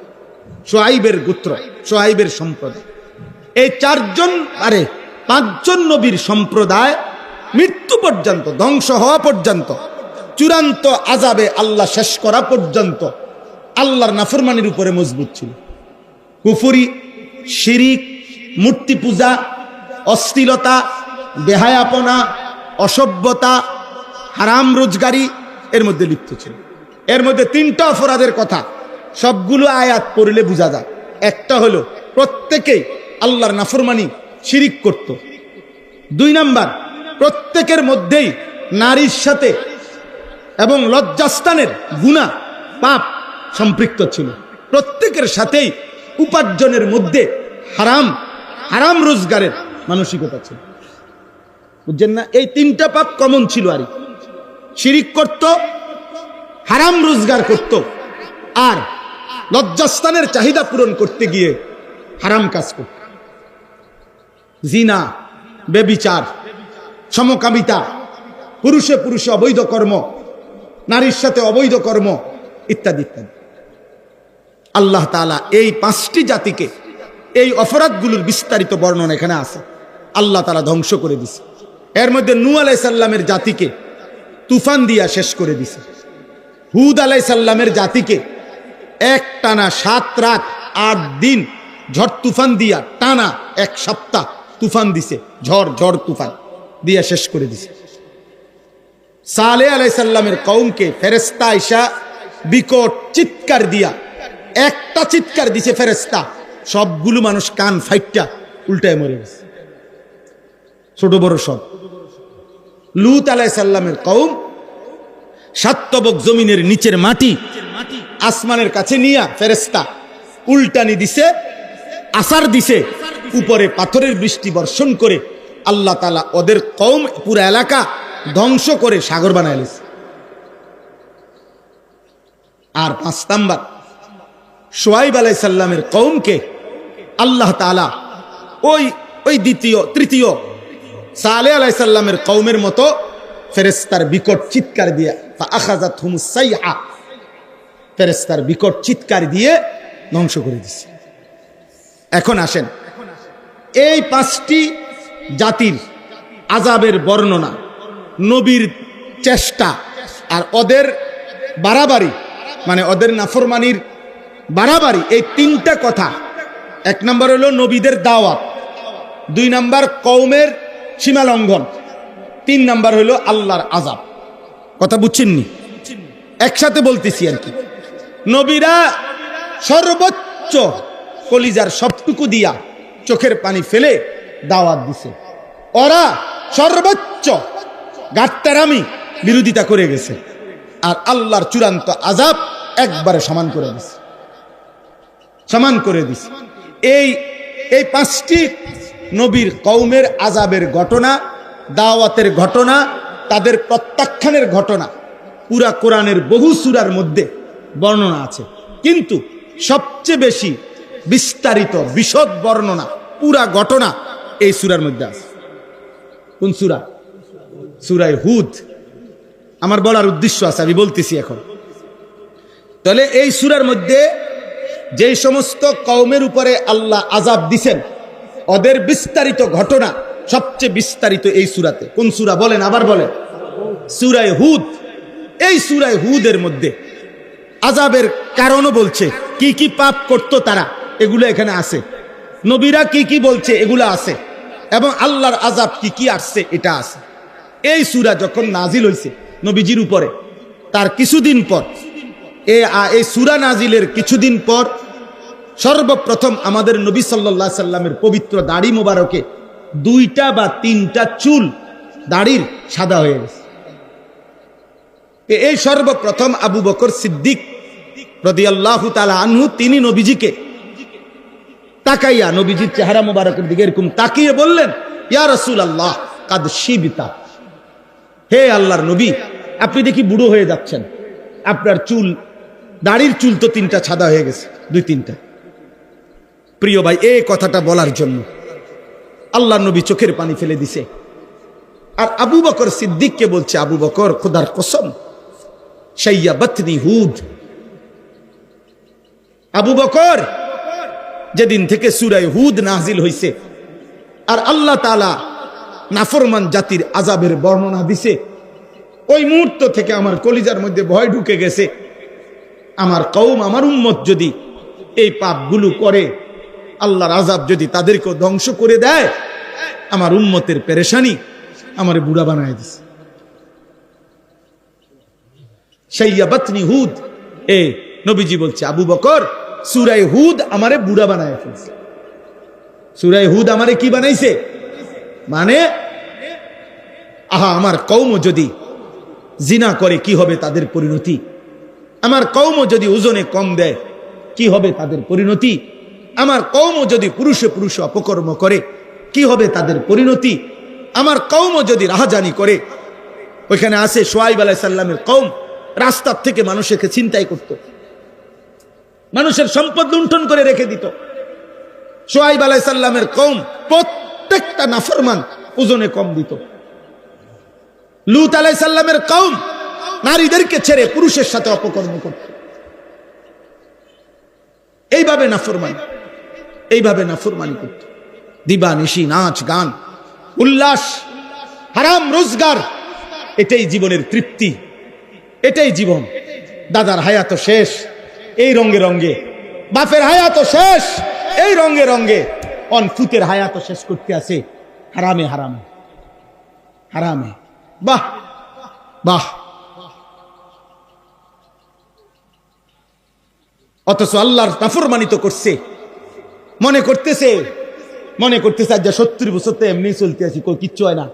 শুআয়বের গোত্র, শুআয়বের সম্প্রদায়। এই 4 জন, 5 জন নবীর সম্প্রদায় মৃত্যু পর্যন্ত, ধ্বংস হওয়া পর্যন্ত, চূড়ান্ত আযাবে আল্লাহ শেষ করা পর্যন্ত আল্লাহর নাফরমানির উপরে মজবুত ছিল। কুফরি, শিরিক, মূর্তি পূজা, অশ্লীলতা, বেহায়াপনা, অসভ্যতা, হারাম রোজগারি এর মধ্যে লিপ্ত ছিল। এর মধ্যে 3টা অপরাধের কথা সবগুলো আয়াত পড়লে বোঝা যায়। একটা হলো প্রত্যেকেই আল্লাহর নাফরমানি, শিরিক করত। 2 নাম্বার, প্রত্যেকের মধ্যেই নারীর সাথে এবং লজ্জাস্থানের গুনাহ, পাপ সম্পৃক্ত ছিল। প্রত্যেকের সাথেই উপার্জনের মধ্যে হারাম রোজগারের মানসিকতা ছিল। বুঝছেন না? এই 3টা পাপ কমন ছিল। আর শিরিক করত, হারাম রোজগার করত, আর লজ্জাস্থানের চাহিদা পূরণ করতে গিয়ে হারাম কাজ করত। জিনা, ব্যভিচার, সমকামিতা, পুরুষে পুরুষে অবৈধ কর্ম, নারীর সাথে অবৈধ কর্ম, ইত্যাদি ইত্যাদি। আল্লাহ তাআলা এই 5টি জাতিকে, এই অপরাধগুলোর বিস্তারিত বর্ণনা এখানে আছে, আল্লাহ তাআলা ধ্বংস করে দিছে। এর মধ্যে নূহ আলাইহিস সালামের জাতিকে তুফান দিয়া শেষ করে দিছে। হুদ আলাইহিস সালামের জাতিকে একটানা 7 রাত 8 দিন ঝড় তুফান দিয়া টানা 1 সপ্তাহ তুফান দিছে, ঝড় তুফান দিয়া শেষ করে দিছে। সালেহ আলাইহিস সালামের কওমকে ফেরেশতা আইসা বিকট চিৎকার দিয়া, একটা চিৎকার দিছে ফেরেশতা, সবগুলো মানুষ কান ফাইটটা উল্টায় মরে গেছে, ছোট বড় সব। লূত আলাইহিস সালামের কওম 7 তবক জমিনের নিচের মাটি আসমানের কাছে নিয়া ফেরেশতা উল্টানি দিছে, আসার দিছে, উপরে পাথরের বৃষ্টি বর্ষণ করে আল্লাহ তাআলা ওদের কওম, পুরো এলাকা ধ্বংস করে সাগর বানায় দিয়েছে। আর 5 নাম্বার, শুআয়ব আলাইহিস সালামের কওমকে আল্লাহ তাআলা ওই তৃতীয় সালেহ আলাইহিস সালামের কওমের মতো ফেরেশতার বিকট চিৎকার দিয়ে ফাআখাযাতহুমুস সাইহা, ফেরেশতার বিকট চিৎকার দিয়ে ধ্বংস করে দিয়েছে। এখন আসেন, এই 5টি জাতির আযাবের বর্ণনা, নবীর চেষ্টা, আর ওদের বাড়াবাড়ি, মানে ওদের নাফরমানির বাড়াবাড়ি, এই 3টা কথা। 1 নাম্বার হলো নবীদের দাওয়াত, 2 নাম্বার কওমের সীমা লঙ্ঘন, 3 নাম্বার হলো আল্লাহর আযাব। কথা বুঝছেননি? একসাথে বলতেছি আর কি। নবীরা সর্বোচ্চ কলিজার সবটুকু দিয়া চোখের পানি ফেলে দাওয়াত দিছে। ওরা সর্বোচ্চ গাট্টারামি বিরোধিতা করে গেছে, আর আল্লাহর চূড়ান্ত আযাব একবারে সমান করে দিছে, সমান করে দিছে। এই পাঁচটি নবীর কওমের আযাবের ঘটনা, দাওয়াতের ঘটনা, তাদের প্রত্যাখ্যানের ঘটনা পুরা কোরআনের বহু সূরার মধ্যে বর্ণনা আছে, কিন্তু সবচেয়ে বেশি বিস্তারিত বিশদ বর্ণনা পুরা ঘটনা এই সূরার মধ্যে আছে। কোন সূরা? সূরা হুদ। আমার বলার উদ্দেশ্য আছে, আমি বলতেছি এখন। তাহলে এই সূরার মধ্যে যে সমস্ত কওমের উপরে আল্লাহ আযাব দিবেন ওদের বিস্তারিত ঘটনা সবচেয়ে বিস্তারিত এই সূরাতে। কোন সূরা বলেন? আবার বলেন। সূরা হুদ। এই সূরা হুদের মধ্যে আযাবের কারণও বলছে, কি কি পাপ করত তারা, এগুলো এখানে আছে। নবীরা কি কি বলছে এগুলো আছে, এবং আল্লাহর আযাব কি কি আসছে এটা আছে। এই সূরা যখন নাজিল হয়েছে নবীজির উপরে, তার কিছুদিন পর, এই সূরা নাজিলের কিছুদিন পর সর্বপ্রথম আমাদের নবী সাল্লাল্লাহু আলাইহি সাল্লামের পবিত্র দাড়ি মোবারকে 2টা বা 3টা চুল দাড়ির সাদা হয়ে গেছে। এই সর্বপ্রথম আবু বকর সিদ্দিক রাদিয়াল্লাহু তাআলা আনহু তিনি নবীজিকে তাকাইয়া নবীজির চেহারা মোবারকের দিকে এরকম তাকিয়ে বললেন, ইয়া রাসূলুল্লাহ কাদ শিবিতা, হে আল্লাহর নবী আপনি দেখি বুড়ো হয়ে যাচ্ছেন, আপনার চুল, দাড়ির চুল তো 3টা সাদা হয়ে গেছে, 2-3টা। প্রিয় ভাই, এই কথাটা বলার জন্য আল্লাহর নবী চোখের পানি ফেলে দিছে, আর আবু বকর সিদ্দিককে বলছে, আবু বকর খোদার কসম শাইয়াবাতনি হুদ। আবু বকর, যেদিন থেকে সূরা হুদ নাজিল হইছে আর আল্লাহ তাআলা নাফরমান জাতির আযাবের বর্ণনা দিছে, ওই মুহূর্ত থেকে আমার কলিজার মধ্যে ভয় ঢুকে গেছে। আমার কওম, আমার উম্মত যদি এই পাপগুলো করে, আল্লাহর আযাব যদি তাদেরকে ধ্বংস করে দেয়, আমার উম্মতের পেরেশানি আমারে বুড়া বানায় দিছে। শাইয়াবাতনি হুদ। নবীজি বলছে, আবু বকর সূরা হুদ আমারে বুড়া বানায় ফেলছে। সূরা হুদ আমারে কি বানাইছে? মানে আমার কওম যদি জিনা করে কি হবে তাদের পরিণতি, আমার কওম যদি ওজনে কম দেয় কি হবে তাদের পরিণতি, আমার কওম যদি পুরুষে পুরুষে অপকর্ম করে কি হবে তাদের পরিণতি, আমার কওম যদি রাহাজানি করে। ওইখানে আছে শুআয়ব আলাইহিস সালামের কওম রাস্তার থেকে মানুষকে ছিনতাই করত, মানুষের সম্পদ লুণ্ঠন করে রেখে দিত। শুআয়ব আলাইহিস সালামের কওম প্রত্যেকটা নাফরমান ওজনে কম দিত। লূত আলাইহিস সালামের কওম নারীদেরকে ছেড়ে পুরুষের সাথে অপকর্ম করত। এইভাবে নাফরমানি করত। দিবা নিশি নাচ গান উল্লাস, হারাম রোজগার, এটাই জীবনের তৃপ্তি, এটাই জীবন। দাদার হায়াত শেষ এই রঙে রঙে, বাপের হায়াত শেষ এই রঙে রঙে, অনফুতের হায়াত শেষ করতে আছে হারামে হারামে হারামে। বাহ বাহ। অথচ আল্লাহর নাফরমানি তো করছে, মনে করতেছে আজ 70 বছর তো এমনি চলতে আছি, কই কিচ্ছু হয় না।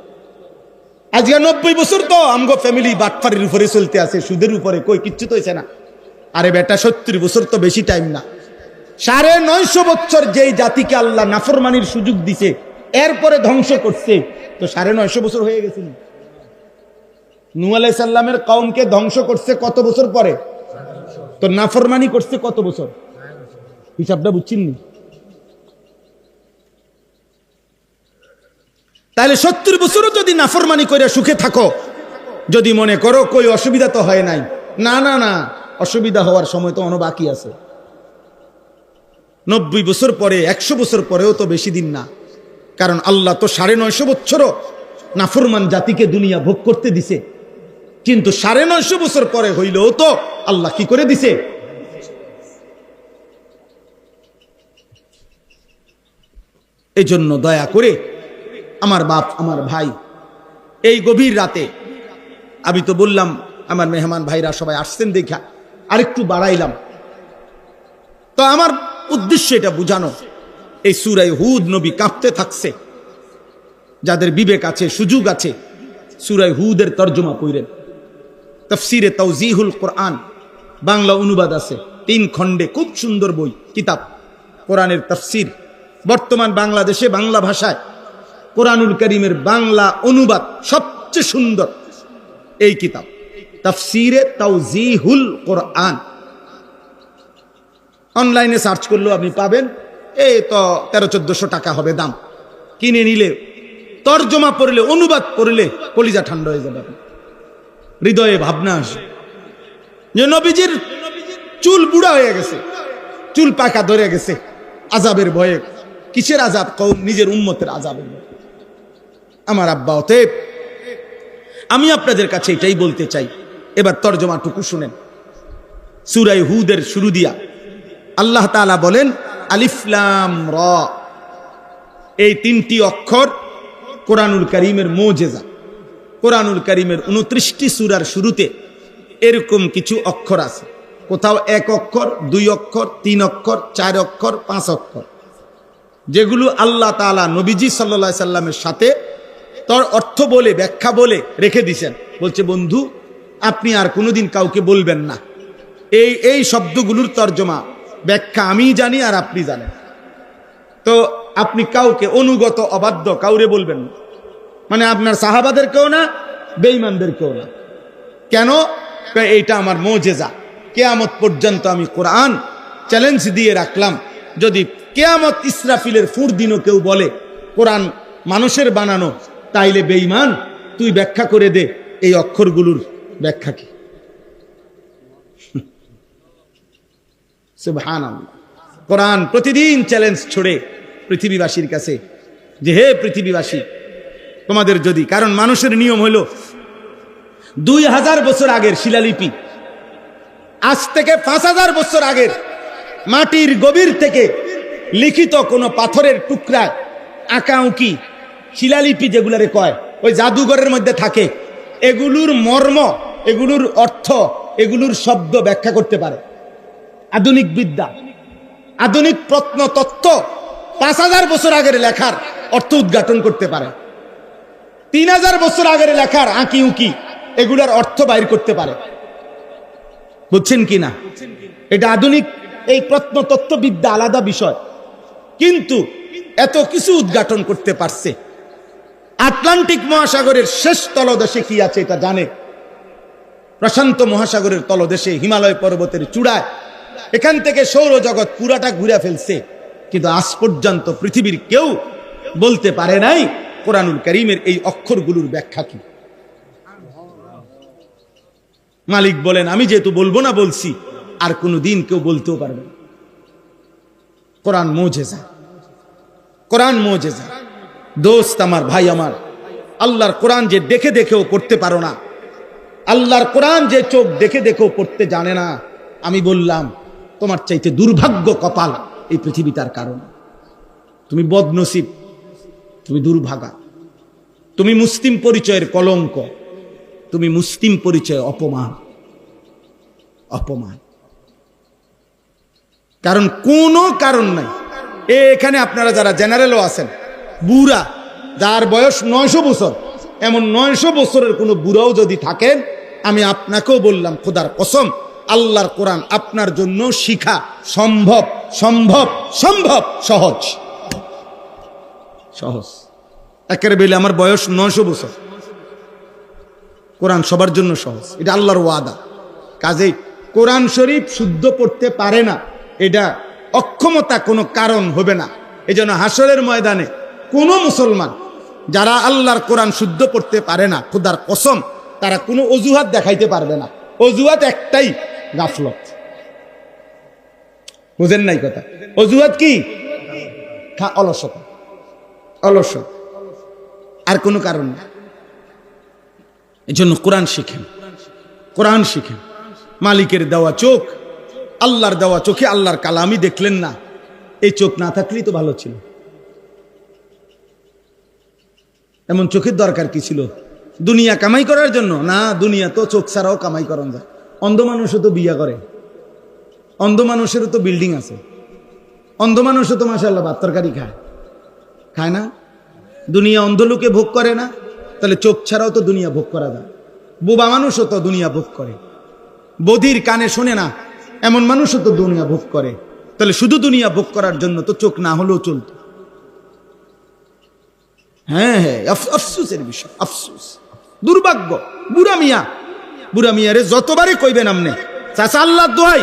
আজকে 90 বছর তো আমগো ফ্যামিলি বাটফারির উপরে চলতে আছে, সুদের উপরে, কই কিচ্ছু তো হইছে না। আরে বেটা 70 বছর তো বেশি টাইম না। 950 বছর যেই জাতিকে আল্লাহ নাফরমানির সুযোগ দিছে এরপরে ধ্বংস করছে, তো 950 বছর হয়ে গেছিল। নূহ আলাইহিস সালামের কওমকে ধ্বংস করছে কত বছর পরে? তো নাফরমানি করছে কত বছর? হিসাবটা বুঝছেন নি? তাহলে 70 বছরও যদি নাফরমানি করে সুখে থাকো, যদি মনে করো কই অসুবিধা তো হয় নাই, না না না, অসুবিধা হওয়ার সময় তো অনেক বাকি আছে। 90 বছর পরে, 100 বছর পরেও তো বেশি দিন না। কারণ আল্লাহ তো 950 বছরও নাফরমান জাতিকে দুনিয়া ভোগ করতে দিছে, কিন্তু 950 বছর পরে হইলেও তো আল্লাহ কি করে দিছে? এই জন্য দয়া করে আমার বাপ, আমার ভাই, এই গভীর রাতে আমি তো বললাম আমার মেহমান ভাইরা সবাই আসছেন দেখা আরেকটু বাড়াইলাম। তো আমার উদ্দেশ্য এটা বুঝানো, এই সূরা হুদ নবী কাঁপতে থাকছে, যাদের বিবেক আছে সুযোগ আছে সূরা হুদের তর্জমা পড়েন। তাফসিরে তাওজিহুল কোরআন বাংলা অনুবাদ আছে 3 খণ্ডে, খুব সুন্দর বই কিতাব কোরআনের তাফসির। বর্তমান বাংলাদেশে বাংলা ভাষায় কোরআনুল কারীমের বাংলা অনুবাদ সবচেয়ে সুন্দর এই কিতাব তাফসিরে তাওজিহুল কোরআন। অনলাইনে সার্চ করলেও আপনি পাবেন, এই তো 1300-1400 টাকা হবে দাম। কিনে নিলে তর্জমা পড়লে অনুবাদ পড়লে কলিজা ঠান্ডা হয়ে যাবে, হৃদয়ে ভাবনা আসে যে নবীজির চুল বুড়া হয়ে গেছে, চুল পাকা ধরে গেছে আযাবের ভয়ে। কিসের আযাব? কওম নিজের উম্মতের আযাবের ভয়ে। আমার আব্বা, অতএব আমি আপনাদের কাছে এটাই বলতে চাই। এবার তর্জমাটুকু শুনেন। সূরা হুদের শুরু দিয়া আল্লাহ তাআলা বলেন আলিফ লাম র, এই 3টি অক্ষর কোরআনুল কারীমের মুজিজা। কোরআনুল কারীমের 29টি সূরার শুরুতে এরকম কিছু অক্ষর আছে, কোথাও 1 অক্ষর, 2 অক্ষর, 3 অক্ষর, 4 অক্ষর, 5 অক্ষর, যেগুলো আল্লাহ তাআলা নবীজি সাল্লাল্লাহু আলাইহি সাল্লামের সাথে তার অর্থ বলে ব্যাখ্যা বলে রেখে দিয়েছেন। বলছে বন্ধু আপনি আর কোনোদিন কাউকে বলবেন না, এই শব্দগুলোর তর্জমা ব্যাখ্যা আমি জানি আর আপনি জানেন। তো আপনি কাউকে অনুগত অবাধ্য কাউরে বলবেন না, মানে আপনার সাহাবাদেরকেও না, বেঈমানদেরকেও না। কেন? এইটা আমার মুজিজা, কিয়ামত পর্যন্ত আমি কোরআন চ্যালেঞ্জ দিয়ে রাখলাম, যদি কিয়ামত ইসরাফিলের ফুর দিনও কেউ বলে কোরআন মানুষের বানানো, তাইলে বেঈমান তুই ব্যাখ্যা করে দে এই অক্ষরগুলোর ব্যাখ্যা কি। সুবহানাল্লাহ। কোরআন প্রতিদিন চ্যালেঞ্জ ছড়ে পৃথিবীবাসীর কাছে যে হে পৃথিবীবাসী, তোমাদের যদি, কারণ মানুষের নিয়ম হলো 2000 বছর আগের শিলালিপি, আজ থেকে 5000 বছর আগের মাটির গভীর থেকে লিখিত কোনো পাথরের টুকরায় আঁকাউকি শিলালিপি যেগুলারে কয়, ওই জাদুঘরের মধ্যে থাকে, এগুলোর মর্ম, এগুলোর অর্থ, এগুলোর শব্দ ব্যাখ্যা করতে পারে আধুনিক বিদ্যা, আধুনিক প্রত্নতত্ত্ব 5000 বছর আগের লেখার অর্থ উদ্ঘাটন করতে পারে, 3000 বছর আগের লেখার আঁকি উঁকি এগুলার অর্থ বাইর করতে পারে। বুঝছেন কি না? এটা আধুনিক এই প্রত্নতত্ত্ব বিদ্যা আলাদা বিষয়, কিন্তু এত কিছু উদ্ঘাটন করতে পারছে। আটলান্টিক মহাসাগরের শেষ তলদেশে কি আছে এটা জানে, প্রশান্ত মহাসাগরের তলদেশে হিমালয় পর্বতের চূড়ায়, এখান থেকে সৌরজগৎ পুরাটা ঘুরে ফেলছে, কিন্তু আজ পর্যন্ত পৃথিবীর কেউ বলতে পারে নাই কোরআনুল কারীমের এই অক্ষরগুলোর ব্যাখ্যা কি। মালিক বলেন আমি যেহেতু বলবো না বলছি, আর কোনোদিন কেউ বলতেও পারবে না। কোরআন মুজিজা, কোরআন মুজিজা। দোস্ত আমার, ভাই আমার, আল্লাহর কোরআন যে দেখে দেখেও পড়তে পারো না, আল্লাহর কোরআন যে চোখ দেখে দেখেও পড়তে জানে না, আমি বললাম তোমার চাইতে দুর্ভাগ্য কপাল এই পৃথিবীটার কারণ। তুমি বদনসিব, তুমি দুর্ভাগা, তুমি মুসলিম পরিচয়ের কলঙ্ক, তুমি মুসলিম পরিচয় অপমান, অপমান। কারণ কোনো কারণ নাই। এখানে আপনারা যারা জেনারেলও আছেন, বুড়া যার বয়স 900 বছর, এমন 900 বছরের কোনো বুড়াও যদি থাকেন, আমি আপনাকেও বললাম খোদার কসম, আল্লাহর কোরআন আপনার জন্য শিখা সম্ভব, সম্ভব, সম্ভব, সহজ, সহজ। একেবারে বলে আমার বয়স 900 বছর, কোরআন সবার জন্য সহজ, এটা আল্লাহর ওয়াদা। কাজেই কোরআন শরীফ শুদ্ধ পড়তে পারে না, এটা অক্ষমতা কোনো কারণ হবে না। এজন্য হাসরের ময়দানে কোনো মুসলমান যারা আল্লাহর কোরআন শুদ্ধ পড়তে পারে না, খোদার কসম তারা কোনো অজুহাত দেখাইতে পারবে না। অজুহাত একটাই, গাফলত। বুঝেন নাই কথা? অজুহাত কি? অলসতা, অলসতা, আর কোনো কারণ না। এই জন্য কোরআন শিখেন, কোরআন শিখেন। মালিকের দেওয়া চোখ, আল্লাহর দেওয়া চোখে আল্লাহর কালামই দেখলেন না, এই চোখ না থাকলেই তো ভালো ছিল। এমন চোখের দরকার কি ছিল? দুনিয়া কামাই করার জন্য না, দুনিয়া তো চোখ ছাড়াও কামাই করান যায়। অন্ধ মানুষও তো বিয়া করে, অন্ধ মানুষেরও তো বিল্ডিং আছে। অন্ধ মানুষও তো মাশাআল্লাহ ভাত তরকারি খায়, খায় না? দুনিয়া অন্ধ লোকে ভোগ করে না? তাহলে চোখ ছাড়াও তো দুনিয়া ভোগ করা যায়। বোবা মানুষও তো দুনিয়া ভোগ করে, বধির কানে শোনে না এমন মানুষও তো দুনিয়া ভোগ করে। তাহলে শুধু দুনিয়া ভোগ করার জন্য তো চোখ না হলেও চলত। হ্যাঁ হ্যাঁ, আফসোসের বিষয়, আফসোস, দুর্ভাগ্য। বুড়া মিয়ারে যতবারই কইবেন আমনে চাচা আল্লাহ দোহাই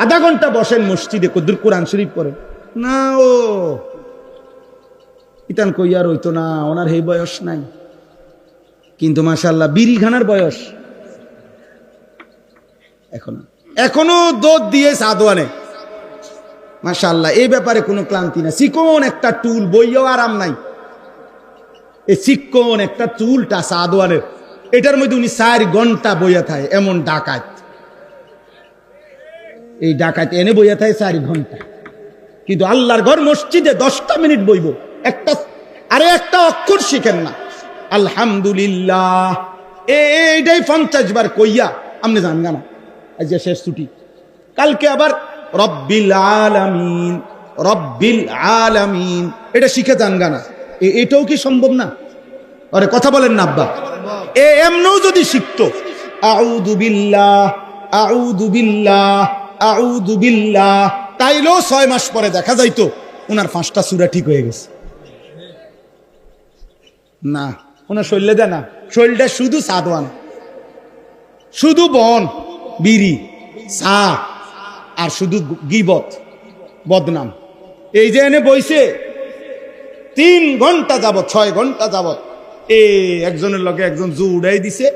আধা ঘন্টা বসেন মসজিদে, কদ্দুর কোরআন শরীফ পড়েন না, ও ইতান কইয়ার হইতো না, ওনার এই বয়স নাই, কিন্তু মাশাআল্লাহ বিড়িখানার বয়স এখনো দুধ দিয়ে সাদওয়ানে মাশাআল্লাহ। এই ব্যাপারে কোনো ক্লান্তি না। চিকন একটা টুল বইয়াও আরাম নাই, এই চিকন একটা চুলটা সাদওয়ানের, এটার মধ্যে উনি 4 ঘন্টা বইয়া থাকে। এমন ডাকাত, এই ডাকাত এনে বইয়া থাকে 4 ঘন্টা, কিন্তু আল্লাহর ঘর মসজিদে 10টা মিনিট বইব, একটা অক্ষর শিখেন না। আলহামদুলিল্লাহ এইটাই 50 বার কইয়া আপনি জানগা না। আজ শেষ ছুটি, কালকে আবার রব্বিল আলামিন, রব্বিল আলামিন এটা শিখে জানগা না। এটাও কি সম্ভব না? আরে কথা বলেন না আব্বা। এমনও যদি শিখতো আউযু বিল্লাহ, আউযু বিল্লাহ, আউযু বিল্লাহ, তাইলেও 6 মাস পরে দেখা যাইতো ওনার 5টা সূরা ঠিক হয়ে গেছে। না, ওনার শরীরে দেয় না, শরীরটা শুধু সাদওয়ান, শুধু বন, বিড়ি, চা, আর শুধু গীবত, বদনাম। এই যে এনে বইছে 3 ঘন্টা যাবত, 6 ঘন্টা যাবত, একজনের লগে একজন জু উড়াই দিছে,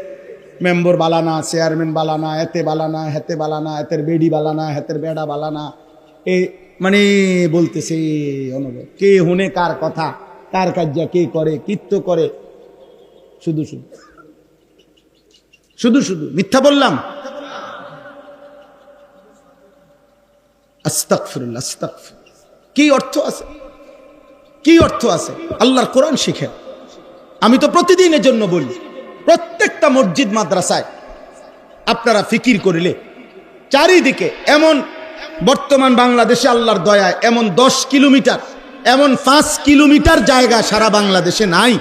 মেম্বার বালানা, চেয়ারম্যান বালানা, এতে বালানা, হেতে বালানা, এতের বেডি বালানা, হেতের বেড়া বালানা, মানে বলতেছে অনুভব, কে হুনে কার কথা, কার কার্যা কে করে, কীর্ত করে, শুধু শুধু শুধু শুধু মিথ্যা বললাম। আস্তাগফিরুল্লাহ, আস্তাগফিরুল্লাহ। কি অর্থ আছে, কি অর্থ আছে? আল্লাহর কোরআন শিখেন। আমি তো প্রতিদিনের জন্য বলি, প্রত্যেকটা মসজিদ মাদ্রাসায় আপনারা ফিকির করিলে চারিদিকে এমন, বর্তমান বাংলাদেশে আল্লাহর দয়ায় এমন 10 কিলোমিটার, এমন 5 কিলোমিটার জায়গা সারা বাংলাদেশে নাই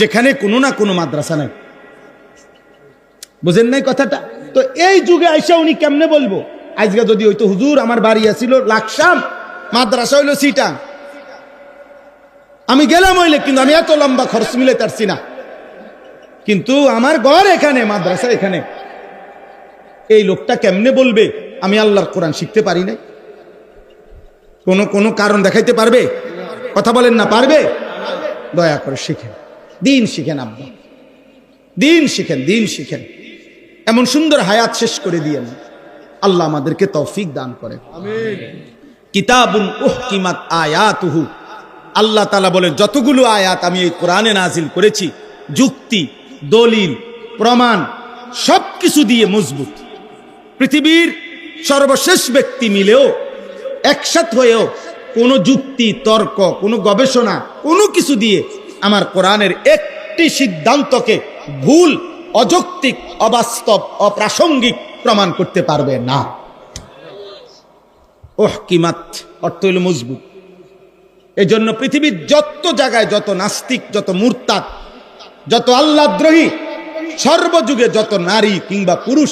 যেখানে কোনো না কোনো মাদ্রাসা নাই। বুঝেন নাই কথাটা? তো এই যুগে আইসা উনি কেমনে বলবো? আজকে যদি হইতো হুজুর আমার বাড়ি আছিল লাকসাম, মাদ্রাসা হইলো চিটাং, আমি গেলাম হইলে, কিন্তু আমি এত লম্বা খরচ মিলে পারছি না, কিন্তু আমার ঘর এখানে, মাদ্রাসা এখানে। এই লোকটা কেমনে বলবে আমি আল্লাহর কোরআন শিখতে পারি নাই? কোনো কারণ দেখাইতে পারবে? কথা বলেন না, পারবে? দয়া করে শিখেন, দিন শিখেন আব্বা, দিন শিখেন, দিন শিখেন। এমন সুন্দর হায়াত শেষ করে দিয়েন, আল্লাহ আমাদেরকে তৌফিক দান করে। কিতাবুন উহকিমাত আয়াতুহু, আল্লাহ তাআলা বলেন যতগুলো আয়াত আমি এই কোরআনে নাজিল করেছি, যুক্তি, দলিল, প্রমাণ সবকিছু দিয়ে মজবুত। পৃথিবীর সর্বশেষ ব্যক্তি মিলেও একসাথ হয়েও কোনো যুক্তি, তর্ক, কোনো গবেষণা, কোনো কিছু দিয়ে আমার কোরআনের একটি সিদ্ধান্তকে ভুল, অযৌক্তিক, অবাস্তব, অপ্রাসঙ্গিক প্রমাণ করতে পারবে না। উহকিমাত অর্থ হইল মজবুত। এজন্য পৃথিবীর যত জায়গায় যত নাস্তিক, যত মুরতাদ, যত আল্লাহদ্রোহী, সর্বযুগে যত নারী কিংবা পুরুষ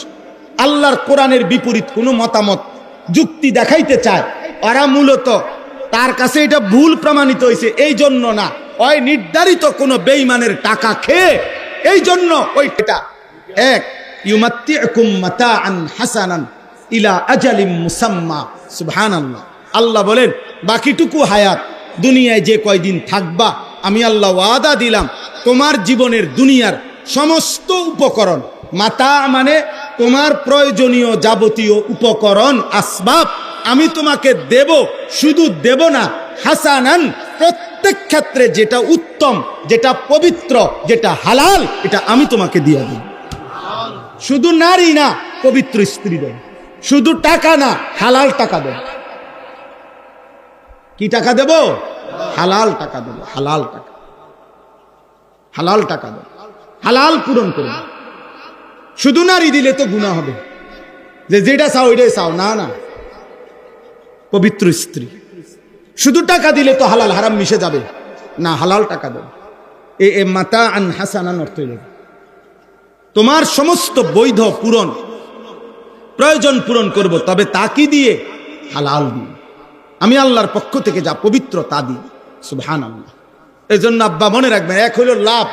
আল্লাহর কোরআনের বিপরীত কোনো মতামত, যুক্তি দেখাইতে চায়, ওরা মূলত তার কাছে এটা ভুল প্রমাণিত হয়েছে এই জন্য না, ওই নির্ধারিত কোনো বেঈমানের টাকা খেয়ে এই জন্য ওইটা এক ইউমাত্তিউকুম মাতাআন হাসানান ইলা আজালিম মুসাম্মা। সুবহানাল্লাহ। আল্লাহ বলেন বাকিটুকু হায়াত, দুনিয়ায় যে কয়দিন থাকবা, আমি আল্লাহ ওয়াদা দিলাম তোমার জীবনের দুনিয়ার সমস্ত উপকরণ, মাতা মানে তোমার প্রয়োজনীয় যাবতীয় উপকরণ, আসবাব আমি তোমাকে দেব। শুধু দেব না, হাসানান, প্রত্যেক ক্ষেত্রে যেটা উত্তম, যেটা পবিত্র, যেটা হালাল, এটা আমি তোমাকে দিয়ে দেব। শুধু নারী না, পবিত্র স্ত্রী দেব। শুধু টাকা না, হালাল টাকা দেব। কি টাকা দেব? হালাল টাকা দেব। হালাল টাকা, হালাল টাকা দেব, হালাল পূরণ করব। শুধু নারী দিলে তো গুনাহ হবে, যে যেটা চাও ওইটাই চাও, না না, পবিত্র স্ত্রী, শুধু টাকা দিলে তো হালাল হারাম মিশে যাবে না, হালাল টাকা দেবে। এ মাতা আন হাসানান অর্থ হইল তোমার সমস্ত বৈধ পূরণ, প্রয়োজন পূরণ করব, তবে তা কি দিয়ে? হালাল দিয়ে। আমি আল্লাহর পক্ষ থেকে যা পবিত্র তা দিই। সুবহানাল্লাহ। এই জন্য আব্বা মনে রাখবেন, এক হইল লাভ,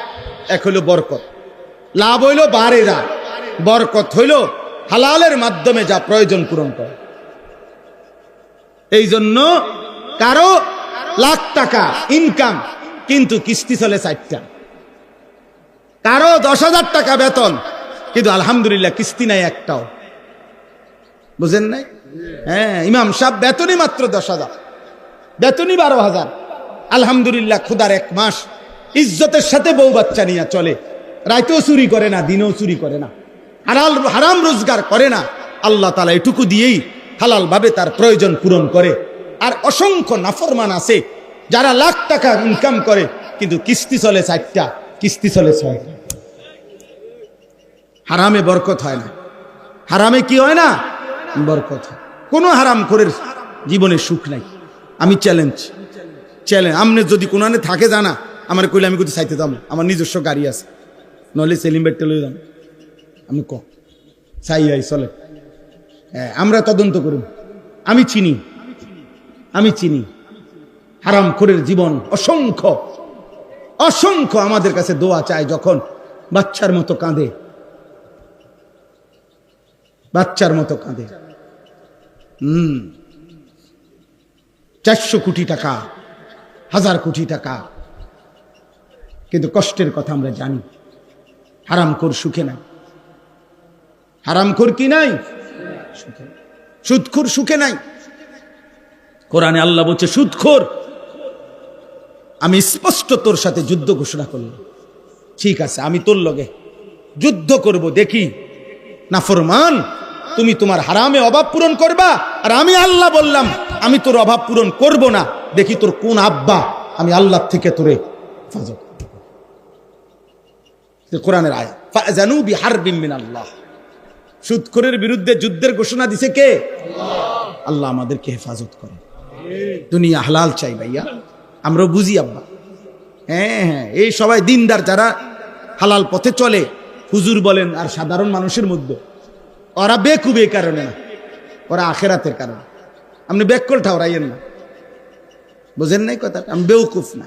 এক হইল বরকত। লাভ হইল বাড়ে যা, বরকত হইল হালালের মাধ্যমে যা প্রয়োজন পূরণ করে। এই জন্য কারো লাখ টাকা ইনকাম কিন্তু কিস্তি চলে 4টা, কারো 10,000 টাকা বেতন কিন্তু আলহামদুলিল্লাহ কিস্তি নাই একটাও। বুঝেন নাই? হ্যাঁ, ইমাম সাহেব বেতনই মাত্র 10,000, বেতনই 12,000। আলহামদুলিল্লাহ খুদার 1 মাস ইজ্জতের সাথে বউ বাচ্চা নিয়ে চলে, রাতেও চুরি করে না, দিনেও চুরি করে না, হারাম রোজগার করে না। আল্লাহ তাআলা এটুকু দিয়েই হালাল ভাবে তার প্রয়োজন পূরণ করে। আর অসংখ্য নাফরমান আছে যারা লাখ টাকা ইনকাম করে কিন্তু কিস্তি চলে 4টা, কিস্তি চলে 6টা। হারামে বরকত হয় না। হারামে কি হয় না? বরকত হয়। কোনো হারামখোরের জীবনে সুখ নাই। আমি চ্যালেঞ্জ, আপনি যদি কোনো থাকে জানা আমার কইলে আমি কোথায় চাইতে যাবো, আমার নিজস্ব গাড়ি আছে, নইলে সেলিম বেটে লই যান, আমি চাই চলে। হ্যাঁ, আমরা তদন্ত করুন। আমি চিনি হারামখোরের জীবন অসংখ্য অসংখ্য আমাদের কাছে দোয়া চায়, যখন বাচ্চার মতো কাঁদে, বাচ্চার মতো কাঁদে। 400 কোটি টাকা, 1000 কোটি টাকা, কিন্তু কষ্টের কথা আমরা জানি। হারামখোর সুখে নাই। হারামখোর কি নাই? সুদখোর সুখে নাই। কোরআনে আল্লাহ বলছে, সুদখোর আমি স্পষ্ট তোর সাথে যুদ্ধ ঘোষণা করলাম। ঠিক আছে, আমি তোর লগে যুদ্ধ করব, দেখি নাফরমান তুমি তোমার হারামে অভাব পূরণ করবা, আর আমি আল্লাহ বললাম আমি তোর অভাব পূরণ করব না, দেখি তোর কোন আব্বা আমি আল্লাহ থেকে তোরে হেফাজত। কোরআনের আয়াত, ফাজানু বিহারবিন মিনাল্লাহ। সুদখোরের বিরুদ্ধে যুদ্ধের ঘোষণা দিছে কে? আল্লাহ আমাদেরকে হেফাজত করে। দুনিয়া হালাল চাই ভাইয়া, আমরা বুঝি আব্বা। হ্যাঁ, এই সবাই দিনদার যারা হালাল পথে চলে, হুজুর বলেন আর সাধারণ মানুষের মধ্যে, ওরা বেকুব এই কারণে না, ওরা আখেরাতের কারণে। আপনি বেকল ঠাউরাইয়েন না, বুঝেন নাই কথাটা? আমি বেউকুফ না।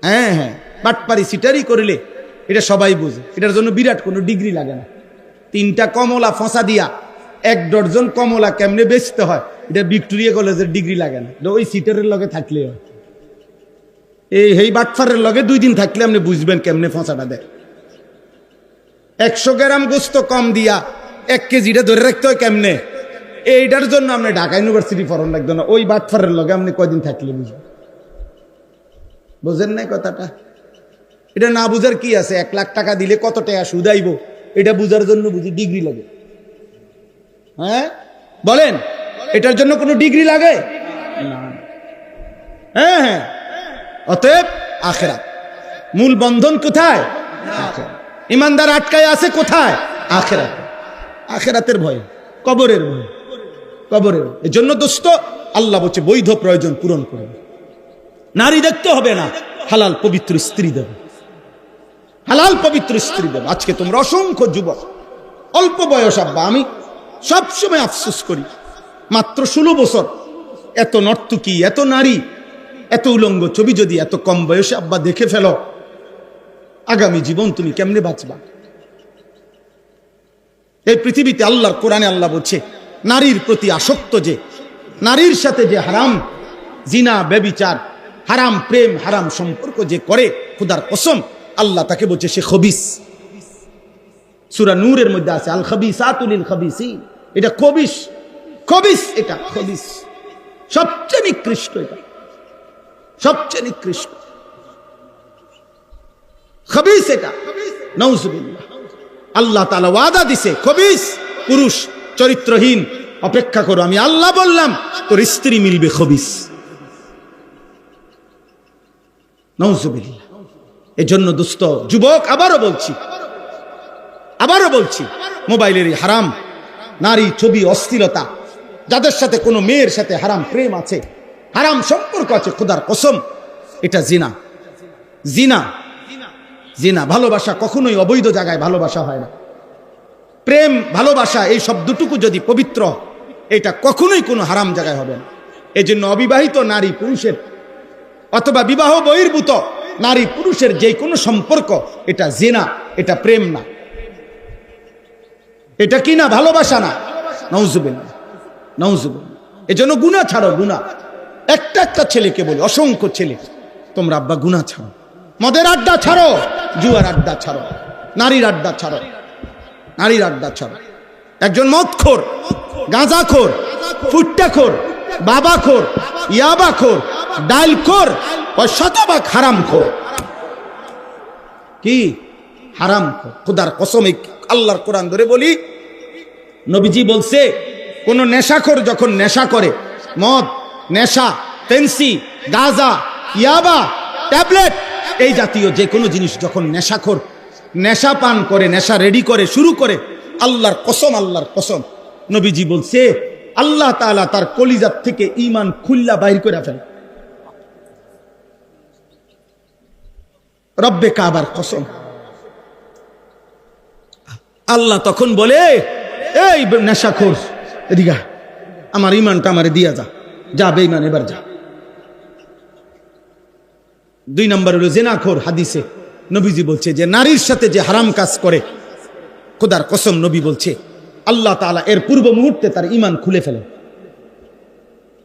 হ্যাঁ, বাটপারি সিটারি করিলে এটা সবাই বুঝে। এটার জন্য বিরাট কোনো ডিগ্রি লাগে না। 3টা কমলা ফসা দিয়া 1 ডজন কমলা কেমনে বেচতে হয়, এটা ভিক্টোরিয়া কলেজের ডিগ্রি লাগে না। ওই সিটারের লগে থাকলে হয়। এই বাটফারের লগে 2 দিন থাকলে আপনি বুঝবেন কেমনে ফসাটা দেয়। 100 গ্রাম গোস্ত কম দিয়া 1 কেজিটা ধরে রাখতে হয় কেমনে, এইটার জন্য আপনি ঢাকা ইউনিভার্সিটি ফরন লাগতো না। ওই বাটফারের লগে আপনি কয়দিন থাকলে বুঝবেন। বুঝেন নাই কথাটা? এটা না বুঝার কি আছে? 1 লাখ টাকা দিলে কত টাকা সুদ আইব, এটা বুঝার জন্য বুঝি ডিগ্রি লাগে? হ্যাঁ বলেন, এটার জন্য কোনো ডিগ্রি লাগে না। হ্যাঁ, অতএব আখিরাত মূল বন্ধন কোথায়? ইমানদার আটকায় আছে কোথায়? আখিরাত। আখিরাতের ভয়, কবরের ভয়, কবরের। এর জন্য দোস্ত আল্লাহ বলছে বৈধ প্রয়োজন পূরণ করবে। নারী দেখতে হবে না, হালাল পবিত্র স্ত্রী দেবে, হালাল পবিত্র স্ত্রী দেবে। আজকে তোমরা অসংখ্য যুবক, অল্প বয়স আব্বা, আমি সবসময় আফসোস করি, মাত্র 16 বছর, এত নর্তকী, এত নারী, এত উলঙ্গ ছবি যদি এত কম বয়সে আব্বা দেখে ফেলো, আগামী জীবন তুমি কেমনে বাঁচবা? এই পৃথিবীতে আল্লাহর কোরআনে আল্লাহ বলছে, নারীর প্রতি আসক্ত যে, নারীর সাথে যে হারাম জিনা ব্যভিচার, হারাম প্রেম, হারাম সম্পর্ক যে করে, খোদার কসম আল্লাহ তাকে বলছে সে খবিস। সূরা নূরের মধ্যে আছে, আল খাবিসাতু লিল খাবিসিন। এটা খবিস, খবিস, এটা খবিস, সবচেয়ে নিকৃষ্ট, এটা সবচেয়ে নিকৃষ্ট খবিস, এটা নাউজুবিল্লাহ। আল্লাহ তাআলা ওয়াদা দিছে, খবিস পুরুষ চরিত্রহীন, অপেক্ষা করো, আমি আল্লাহ বললাম তোর স্ত্রী মিলবে খবিস। নাউজুবিল্লাহ। এজন্য দোস্ত যুবক, আবারও বলছি, মোবাইলের এই হারাম নারী ছবি, অশ্লীলতা, যাদের সাথে কোনো মেয়ের সাথে হারাম প্রেম আছে, হারাম সম্পর্ক আছে, খোদার কসম এটা জিনা। জিনা জিনা। ভালোবাসা কখনোই অবৈধ জায়গায় ভালোবাসা হয় না। প্রেম ভালোবাসা এই শব্দটুকু যদি পবিত্র, এটা কখনোই কোনো হারাম জায়গায় হবে না। এই জন্য অবিবাহিত নারী পুরুষের অথবা বিবাহ বহির্ভূত নারী পুরুষের যে কোনো সম্পর্ক এটা জিনা, এটা প্রেম না, এটা কি না, ভালোবাসা না। নাউজুবিল্লাহ, নাউজুবিল্লাহ। এজন্য গুনাহ ছাড়ো, গুনাহ। একটা একটা ছেলেকে বলি, অসংখ্য ছেলে, তোমরা আব্বা গুনাহ ছাড়ো, মদের আড্ডা ছাড়ো, জুয়ার আড্ডা ছাড়ো, নারীর আড্ডা ছাড়ো, নারীর আড্ডা ছাড়ো। একজন মদখোর, গাঁজাখোর, ফুট্টাখোর, বাবাখোর, ইয়াবাখোর, ডালখোর ও শতভাগ হারামখোর। কি হারামখোর? খোদার কসম, আল্লাহর কোরআন ধরে বলি, নবীজি বলছে কোন নেশাখোর যখন নেশা করে, মদ, নেশা, পেন্সি, গাঁজা, ইয়াবা, ট্যাবলেট, এই জাতীয় যে কোনো জিনিস যখন নেশাখোর নেশা পান করে, নেশা রেডি করে, শুরু করে, আল্লাহর কসম, আল্লাহর কসম, নবীজি বলছে আল্লাহ তাআলা তার কলিজার থেকে ঈমান খুল্লা বাইর করে ফেলে। রব্বে কাবার কসম। আল্লাহ তখন বলে, এই নেশাখোর এদিকে, আমার ঈমানটা আমারে দিয়া যা, যা বেঈমান এবার যা। 2 নম্বর হলো জিনাখোর। হাদিসে নবীজি বলছে যে নারীর সাথে যে হারাম কাজ করে, খোদার কসম নবী বলছে আল্লাহ তাআলা এর পূর্ব মুহূর্তে তার ঈমান খুলে ফেলে,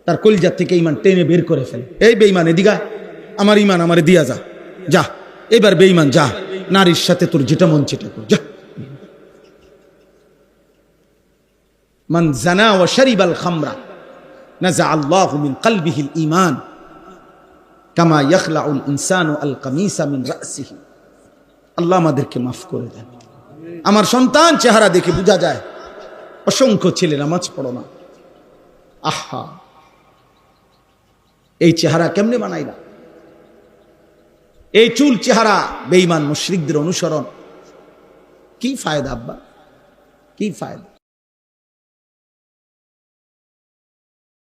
তার কলিজা থেকে ঈমান টেনে বের করে ফেলে। এই বেঈমান এদিকে, আমার ঈমান আমারে দিয়া যা, যা এবার বেঈমান যা, নারীর সাথে তোর যেটা মন সেটা কর, যা। মান জানা ওয়া শারিবাল খামরা নাযা আল্লাহু মিন কলবিহিল ঈমান কামা ইয়াখলাউল ইনসানু আল কামিসা মিন রাসিহি। আল্লাহ আমাদেরকে মাফ করে দেন। আমার সন্তান চেহারা দেখে বোঝা যায় অসংখ্য ছেলে নামাজ পড়ো না। আহা, এই চেহারা কেমনে বানাইলা? এই চুল চেহারা বেঈমান মুশরিকদের অনুসরণ। কি ফায়দা আব্বা, কি ফায়দা?